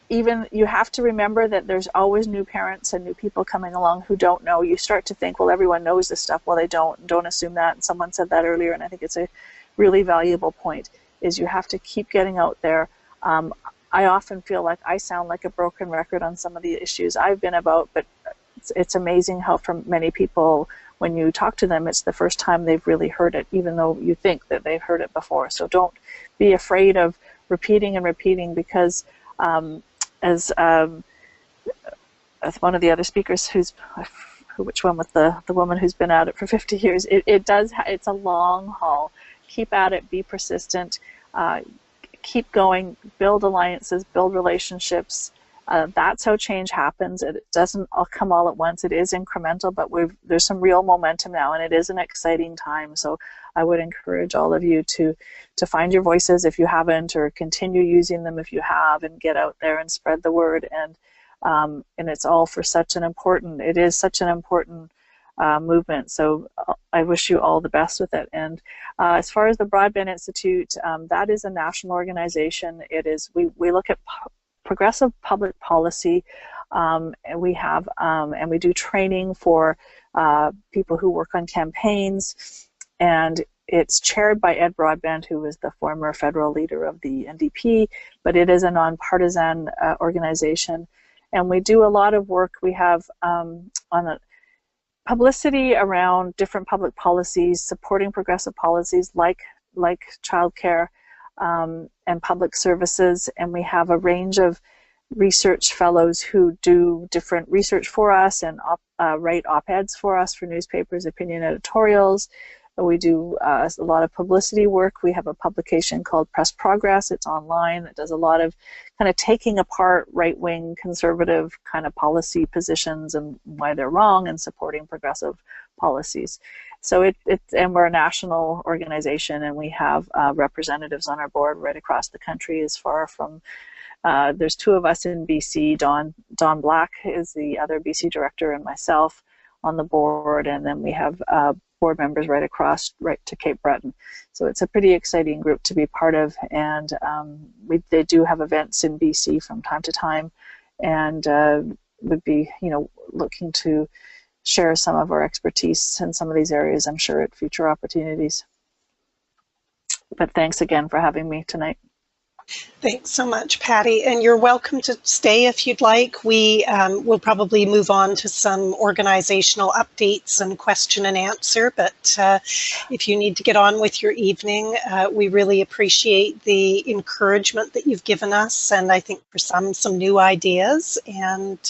even you have to remember that there's always new parents and new people coming along who don't know. You start to think, well, everyone knows this stuff. Well, they don't. Don't assume that. And someone said that earlier, and I think it's a really valuable point, is you have to keep getting out there. I often feel like I sound like a broken record on some of the issues I've been about, but it's amazing how for many people, when you talk to them, it's the first time they've really heard it, even though you think that they've heard it before. So don't be afraid of repeating and repeating, because as one of the other speakers which one with the woman who's been at it for 50 years, it's a long haul. Keep at it, be persistent, keep going, build alliances, build relationships. That's how change happens. It doesn't all come all at once. It is incremental, but there's some real momentum now, and it is an exciting time. So I would encourage all of you to find your voices if you haven't, or continue using them if you have, and get out there and spread the word. And it's all for such an important movement. So I wish you all the best with it. And as far as the Broadbent Institute, that is a national organization. It is, we look at progressive public policy, and we have and we do training for people who work on campaigns, and it's chaired by Ed Broadbent, who was the former federal leader of the NDP, but it is a nonpartisan organization, and we do a lot of work. We have on the publicity around different public policies, supporting progressive policies like childcare and public services, and we have a range of research fellows who do different research for us and write op-eds for us for newspapers, opinion editorials. We do a lot of publicity work. We have a publication called Press Progress. It's online. It does a lot of kind of taking apart right-wing conservative kind of policy positions and why they're wrong, and supporting progressive policies. So and we're a national organization, and we have representatives on our board right across the country, as far from there's two of us in BC. Don Black is the other BC director, and myself on the board, and then we have board members right across, right to Cape Breton. So it's a pretty exciting group to be part of, and they do have events in BC from time to time, and would be looking to share some of our expertise in some of these areas, I'm sure, at future opportunities. But thanks again for having me tonight. Thanks so much, Patty, and you're welcome to stay if you'd like. We will probably move on to some organizational updates and question and answer, but if you need to get on with your evening, we really appreciate the encouragement that you've given us, and I think for some new ideas, and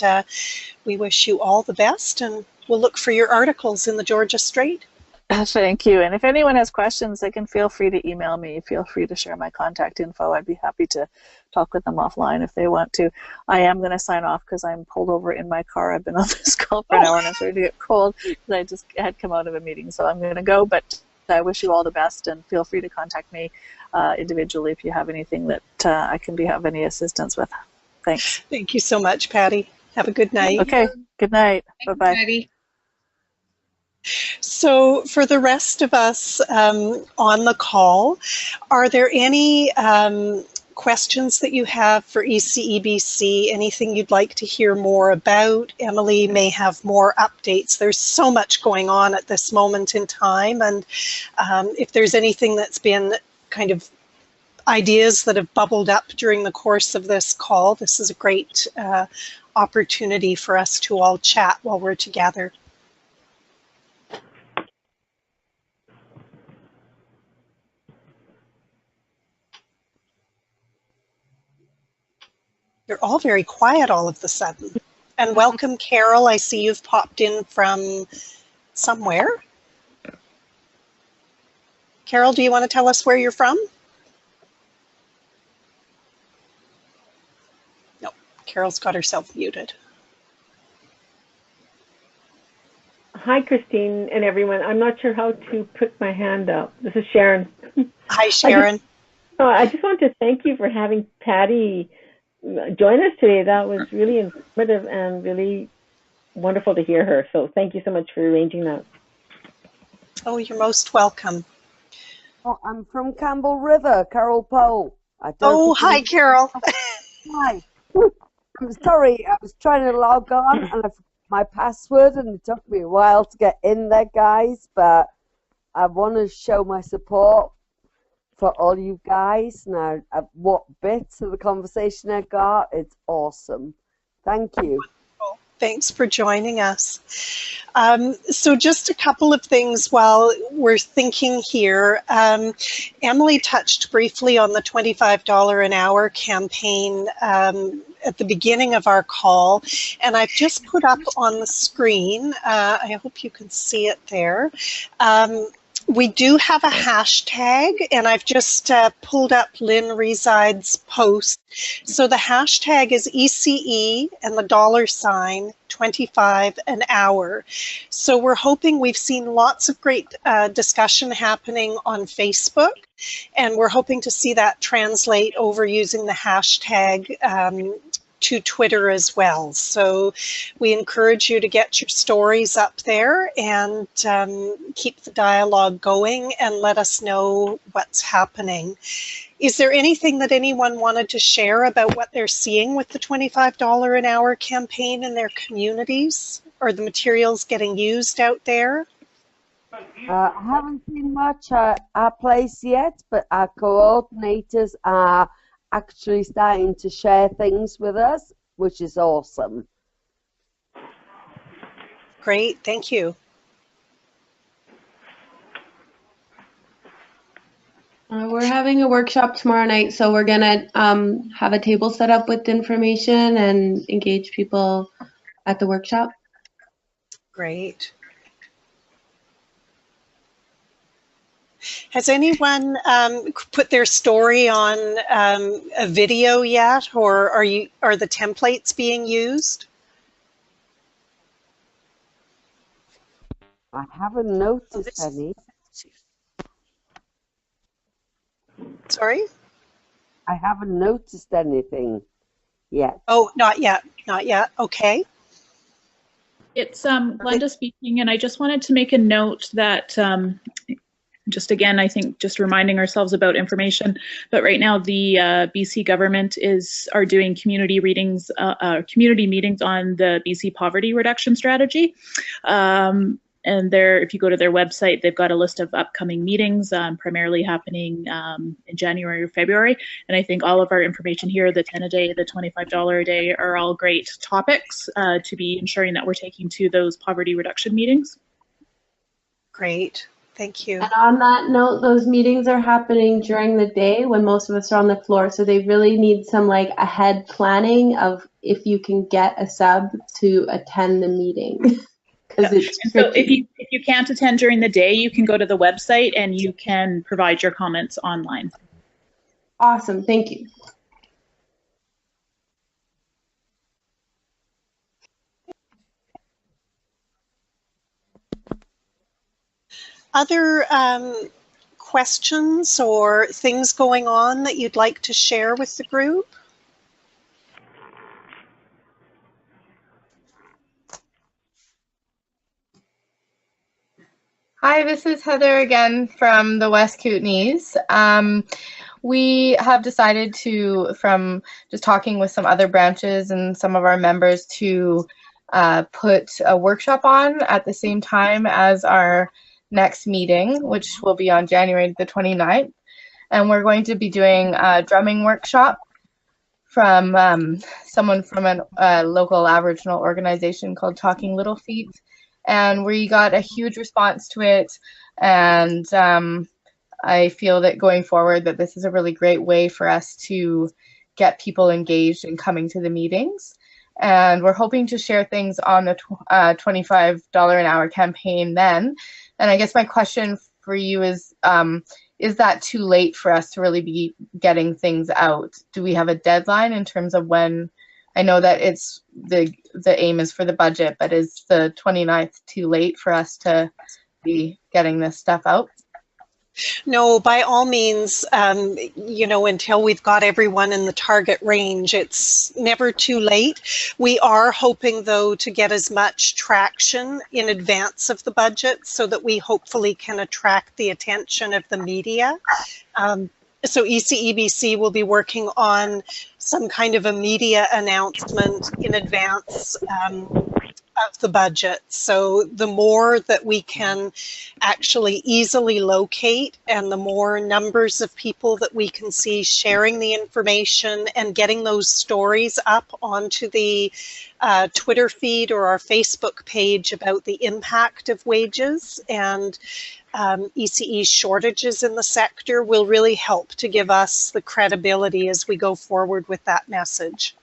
we wish you all the best, and we'll look for your articles in the Georgia Straight. Thank you. And if anyone has questions, they can feel free to email me. Feel free to share my contact info. I'd be happy to talk with them offline if they want to. I am going to sign off because I'm pulled over in my car. I've been on this call for an hour and I'm starting to get cold because I just had come out of a meeting. So I'm going to go, but I wish you all the best, and feel free to contact me individually if you have anything that I can have any assistance with. Thanks. Thank you so much, Patty. Have a good night. Okay. Good night. Bye-bye. Patty. So for the rest of us on the call, are there any questions that you have for ECEBC? Anything you'd like to hear more about? Emily may have more updates. There's so much going on at this moment in time, and if there's anything that's been kind of ideas that have bubbled up during the course of this call, this is a great opportunity for us to all chat while we're together. You're all very quiet all of a sudden. And welcome, Carol. I see you've popped in from somewhere. Carol, do you want to tell us where you're from? No, Carol's got herself muted. Hi, Christine and everyone. I'm not sure how to put my hand up. This is Sharon. Hi, Sharon. I just want to thank you for having Patty join us today. That was really informative and really wonderful to hear her. So thank you so much for arranging that. Oh, you're most welcome. Oh, I'm from Campbell River, Carol Poe. Oh, hi, Carol. Hi. I'm sorry, I was trying to log on and I forgot my password and it took me a while to get in there, guys, but I want to show my support for all you guys. Now, what bits of the conversation I got, it's awesome. Thank you. Thanks for joining us. So just a couple of things while we're thinking here. Emily touched briefly on the $25 an hour campaign at the beginning of our call, and I've just put up on the screen, I hope you can see it there, we do have a hashtag, and I've just pulled up Lynn Reside's post. So the hashtag is ECE and the $sign 25 an hour. So we're hoping, we've seen lots of great discussion happening on Facebook, and we're hoping to see that translate over using the hashtag to Twitter as well. So we encourage you to get your stories up there and keep the dialogue going and let us know what's happening. Is there anything that anyone wanted to share about what they're seeing with the $25 an hour campaign in their communities, or the materials getting used out there? I haven't seen much at our place yet, but our coordinators are actually starting to share things with us, which is awesome. Great, thank you. We're having a workshop tomorrow night, so we're gonna have a table set up with information and engage people at the workshop. Great. Has anyone put their story on a video yet, or are the templates being used? I haven't noticed any. Sorry? I haven't noticed anything yet. Oh, not yet. Not yet. Okay. It's Glenda speaking, and I just wanted to make a note that just again, I think just reminding ourselves about information, but right now the BC government are doing community meetings on the BC poverty reduction strategy. And if you go to their website, they've got a list of upcoming meetings, primarily happening in January or February. And I think all of our information here, the 10 a day, the $25 a day, are all great topics to be ensuring that we're taking to those poverty reduction meetings. Great. Thank you. And on that note, those meetings are happening during the day when most of us are on the floor. So they really need some ahead planning of if you can get a sub to attend the meeting. Yeah. So if you can't attend during the day, you can go to the website and you can provide your comments online. Awesome. Thank you. Other questions or things going on that you'd like to share with the group? Hi, this is Heather again from the West Kootenays. We have decided to, from just talking with some other branches and some of our members, to put a workshop on at the same time as our next meeting, which will be on January the 29th. And we're going to be doing a drumming workshop from someone from a local Aboriginal organization called Talking Little Feet. And we got a huge response to it. And I feel that going forward that this is a really great way for us to get people engaged in coming to the meetings. And we're hoping to share things on the $25 an hour campaign then. And I guess my question for you is that too late for us to really be getting things out? Do we have a deadline in terms of when? I know that it's the aim is for the budget, but is the 29th too late for us to be getting this stuff out? No, by all means, you know, until we've got everyone in the target range, it's never too late. We are hoping, though, to get as much traction in advance of the budget so that we hopefully can attract the attention of the media. So ECEBC will be working on some kind of a media announcement in advance of the budget. So the more that we can actually easily locate and the more numbers of people that we can see sharing the information and getting those stories up onto the Twitter feed or our Facebook page about the impact of wages and ECE shortages in the sector will really help to give us the credibility as we go forward with that message.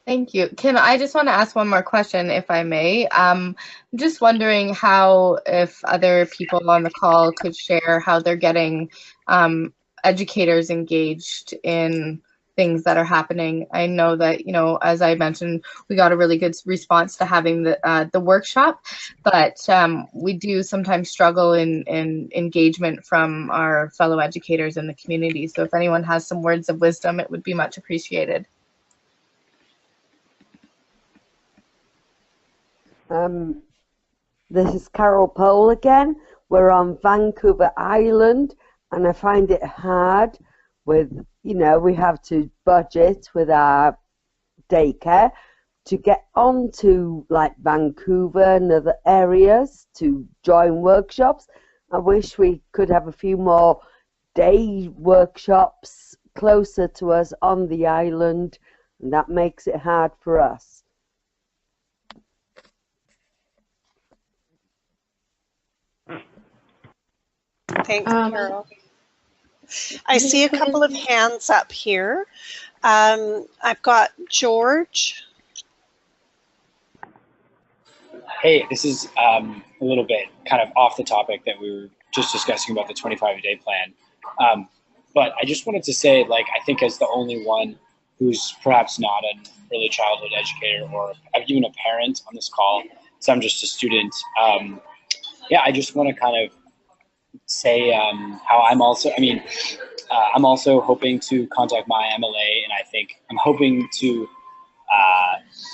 Thank you. I just want to ask one more question, if I may. I'm just wondering how, if other people on the call could share how they're getting educators engaged in things that are happening. I know that, you know, as I mentioned, we got a really good response to having the workshop, but we do sometimes struggle in engagement from our fellow educators in the community. So if anyone has some words of wisdom, it would be much appreciated. This is Carol Pole again. We're on Vancouver Island, and I find it hard with, you know, we have to budget with our daycare to get on to like Vancouver and other areas to join workshops. I wish we could have a few more day workshops closer to us on the island, and that makes it hard for us. Thanks, Carol. I see a couple of hands up here. I've got George. Hey, this is a little bit kind of off the topic that we were just discussing about the 25-day plan. But I just wanted to say, like, I think as the only one who's perhaps not an early childhood educator or even a parent on this call, so I'm just a student. Yeah, I just want to kind of say how I'm also, I'm also hoping to contact my MLA, and I think I'm hoping to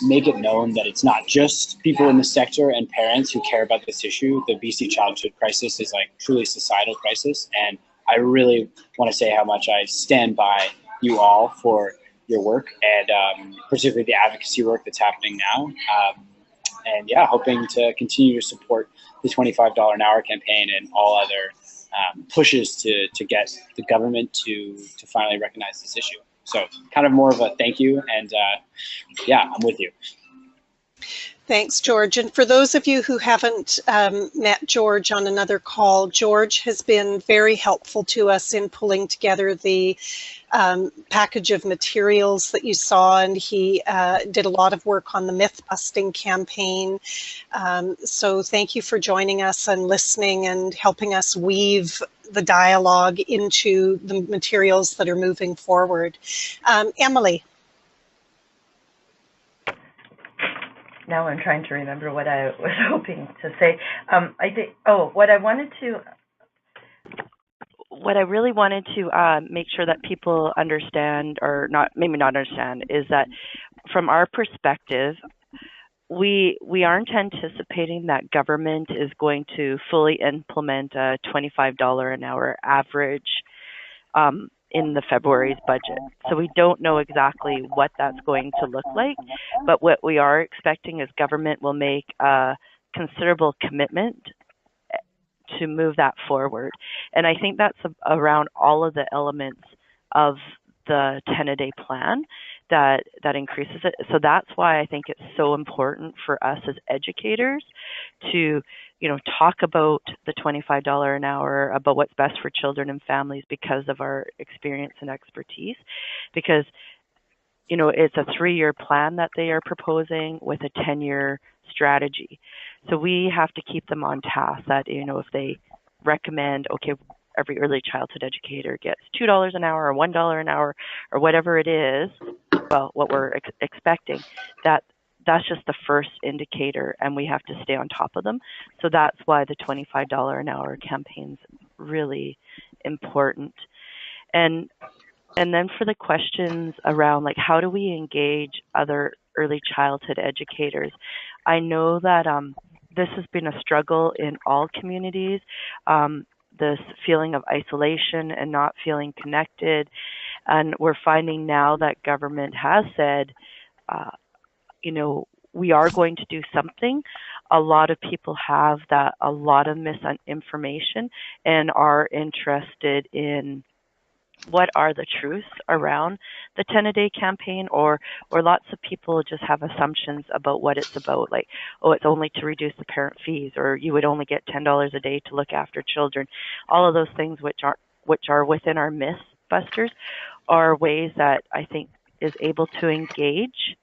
make it known that it's not just people in the sector and parents who care about this issue. The BC childhood crisis is like truly a societal crisis, and I really want to say how much I stand by you all for your work, and particularly the advocacy work that's happening now. And yeah, hoping to continue to support the $25 an hour campaign and all other pushes to get the government to finally recognize this issue. So kind of more of a thank you, and yeah, I'm with you. Thanks, George. And for those of you who haven't met George on another call, George has been very helpful to us in pulling together the package of materials that you saw, and he did a lot of work on the myth-busting campaign. So thank you for joining us and listening and helping us weave the dialogue into the materials that are moving forward. Emily. Now I'm trying to remember what I was hoping to say. What I really wanted to make sure that people understand, or maybe not understand, is that from our perspective, we aren't anticipating that government is going to fully implement a $25 an hour average in the February's budget. So we don't know exactly what that's going to look like, but what we are expecting is government will make a considerable commitment to move that forward. And I think that's around all of the elements of the 10-a-day plan that increases it. So that's why I think it's so important for us as educators to talk about the $25 an hour, about what's best for children and families because of our experience and expertise. Because, it's a 3-year plan that they are proposing with a 10-year strategy. So we have to keep them on task that, if they recommend, okay, every early childhood educator gets $2 an hour or $1 an hour or whatever it is, well, what we're expecting, that's just the first indicator, and we have to stay on top of them. So that's why the $25 an hour campaign's really important. And then for the questions around, like, how do we engage other early childhood educators? I know that this has been a struggle in all communities, this feeling of isolation and not feeling connected. And we're finding now that government has said, we are going to do something. A lot of people have a lot of misinformation and are interested in what are the truths around the 10-a-day campaign, or lots of people just have assumptions about what it's about, like, oh, it's only to reduce the parent fees, or you would only get $10 a day to look after children. All of those things which are within our Mythbusters are ways that I think is able to engage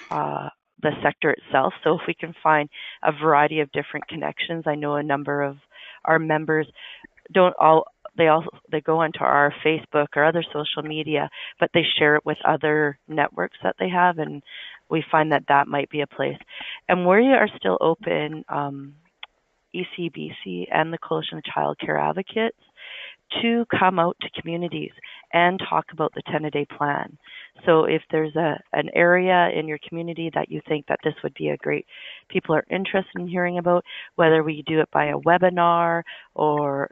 the sector itself. So if we can find a variety of different connections, I know a number of our members they go onto our Facebook or other social media, but they share it with other networks that they have, and we find that might be a place. And we are still open, ECBC and the Coalition of Child Care Advocates, to come out to communities and talk about the 10-a-day plan. So if there's an area in your community that you think that this would be a great, people are interested in hearing about, whether we do it by a webinar or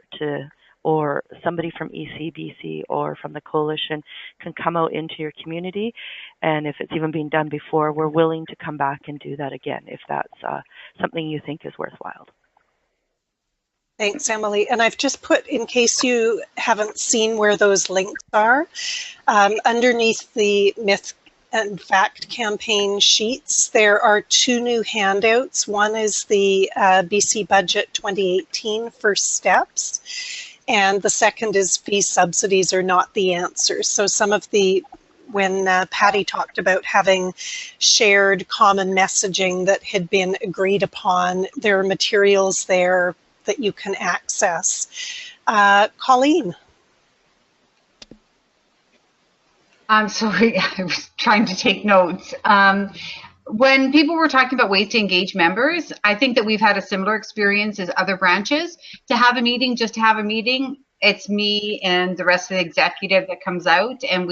somebody from ECBC or from the coalition can come out into your community. And if it's even been done before, we're willing to come back and do that again if that's something you think is worthwhile. Thanks, Emily. And I've just put, in case you haven't seen where those links are, underneath the Myth and Fact campaign sheets, there are 2 new handouts. One is the BC Budget 2018 First Steps, and the second is fee subsidies are not the answer. So some of when Patty talked about having shared common messaging that had been agreed upon, there are materials there that you can access. Colleen. I'm sorry, I was trying to take notes. When people were talking about ways to engage members, I think that we've had a similar experience as other branches. To have a meeting, just to have a meeting, it's me and the rest of the executive that comes out, and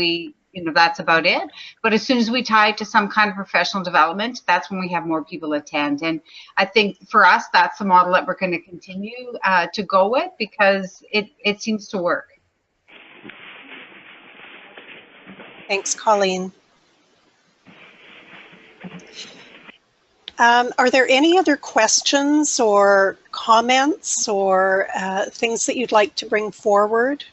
that's about it. But as soon as we tie it to some kind of professional development, that's when we have more people attend. And I think for us, that's the model that we're going to continue to go with, because it seems to work. Thanks, Colleen. Are there any other questions or comments or things that you'd like to bring forward?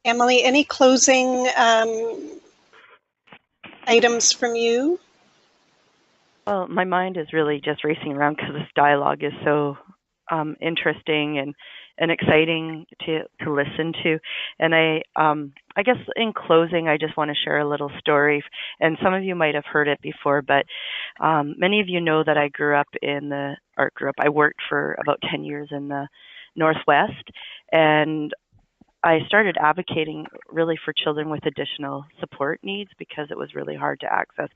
Emily, any closing items from you? Well, my mind is really just racing around because this dialogue is so interesting and exciting to listen to. And I guess in closing, I just want to share a little story. And some of you might have heard it before, but many of you know that I I worked for about 10 years in the Northwest, and I started advocating really for children with additional support needs because it was really hard to access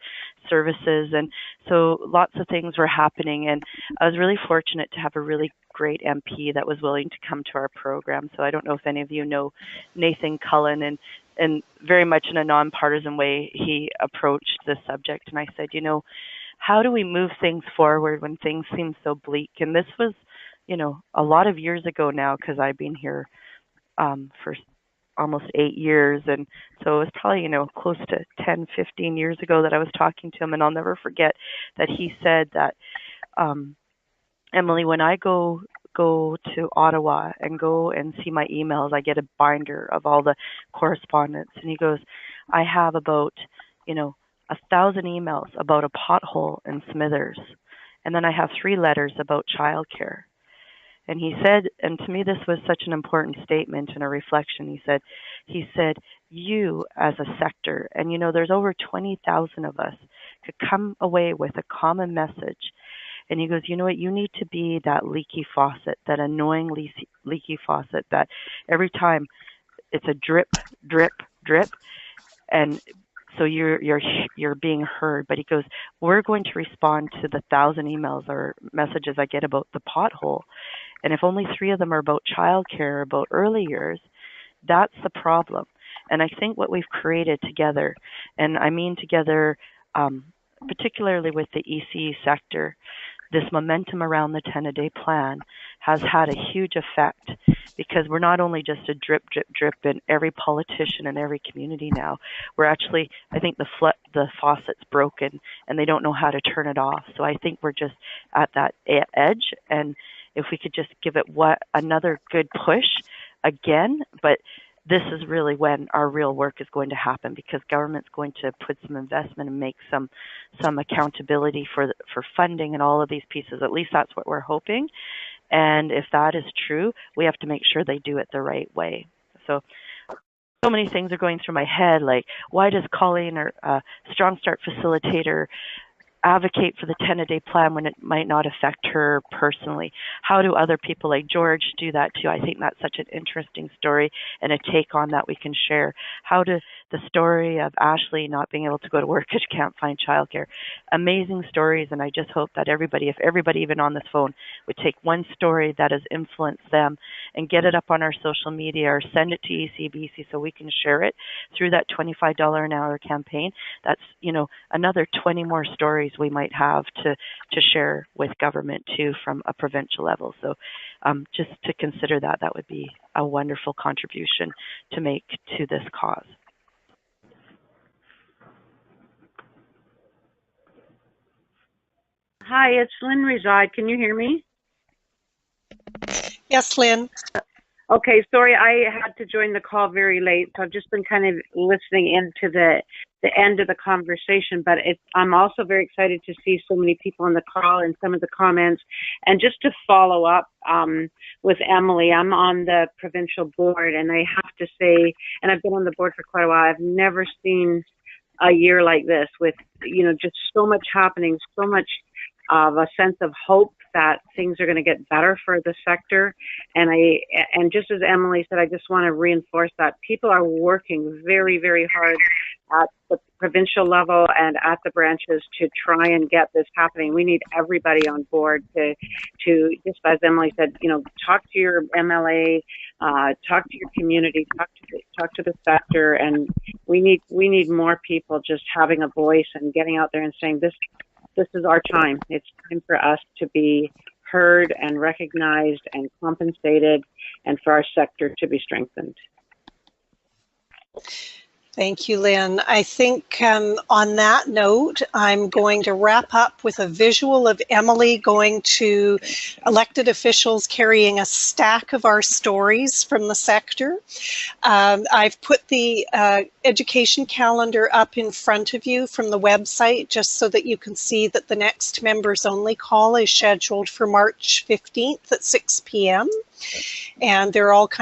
services. And so lots of things were happening. And I was really fortunate to have a really great MP that was willing to come to our program. So I don't know if any of you know Nathan Cullen, and very much in a nonpartisan way, he approached the subject. And I said, how do we move things forward when things seem so bleak? And this was, a lot of years ago now, because I've been here for almost 8 years. And so it was probably, close to 10, 15 years ago that I was talking to him. And I'll never forget that he said that, Emily, when I go go to Ottawa and go and see my emails. I get a binder of all the correspondence. And he goes, I have about, 1,000 emails about a pothole in Smithers. And then I have 3 letters about childcare. And he said, and to me this was such an important statement and a reflection, he said, you as a sector, and there's over 20,000 of us, could come away with a common message. And he goes, you know what, you need to be that leaky faucet, that annoying leaky faucet that every time it's a drip, drip, drip. And so you're being heard. But he goes, we're going to respond to the 1,000 emails or messages I get about the pothole. And if only 3 of them are about childcare, about early years, that's the problem. And I think what we've created together, and I mean together, particularly with the ECE sector, this momentum around the 10-a-day plan has had a huge effect, because we're not only just a drip, drip, drip in every politician in every community now. We're actually, I think the faucet's broken and they don't know how to turn it off. So I think we're just at that edge, and if we could just give it another good push again, but this is really when our real work is going to happen, because government's going to put some investment and make some accountability for funding and all of these pieces. At least that's what we're hoping. And if that is true, we have to make sure they do it the right way. So many things are going through my head, like why does Colleen or Strong Start facilitator advocate for the 10-a-day plan when it might not affect her personally? How do other people like George do that too? I think that's such an interesting story and a take on that we can share. How do the story of Ashley not being able to go to work because she can't find childcare? Amazing stories, and I just hope that if everybody even on this phone would take one story that has influenced them and get it up on our social media or send it to ECBC so we can share it through that $25 an hour campaign. That's, another 20 more stories we might have to share with government too from a provincial level. So just to consider that would be a wonderful contribution to make to this cause. Hi, it's Lynn Reside. Can you hear me? Yes, Lynn. Okay, sorry, I had to join the call very late, so I've just been kind of listening into the end of the conversation, but I'm also very excited to see so many people on the call and some of the comments. And just to follow up with Emily, I'm on the provincial board, and I have to say, and I've been on the board for quite a while, I've never seen a year like this with, just so much happening, so much of a sense of hope that things are going to get better for the sector. And just as Emily said, I just want to reinforce that people are working very, very hard at the provincial level and at the branches to try and get this happening. We need everybody on board to just as Emily said, talk to your MLA, talk to your community, talk to the sector, and we need more people just having a voice and getting out there and saying this is our time. It's time for us to be heard and recognized and compensated, and for our sector to be strengthened. Thank you, Lynn. I think on that note, I'm going to wrap up with a visual of Emily going to elected officials carrying a stack of our stories from the sector. I've put the education calendar up in front of you from the website just so that you can see that the next members only call is scheduled for March 15th at 6 p.m. And they're all kind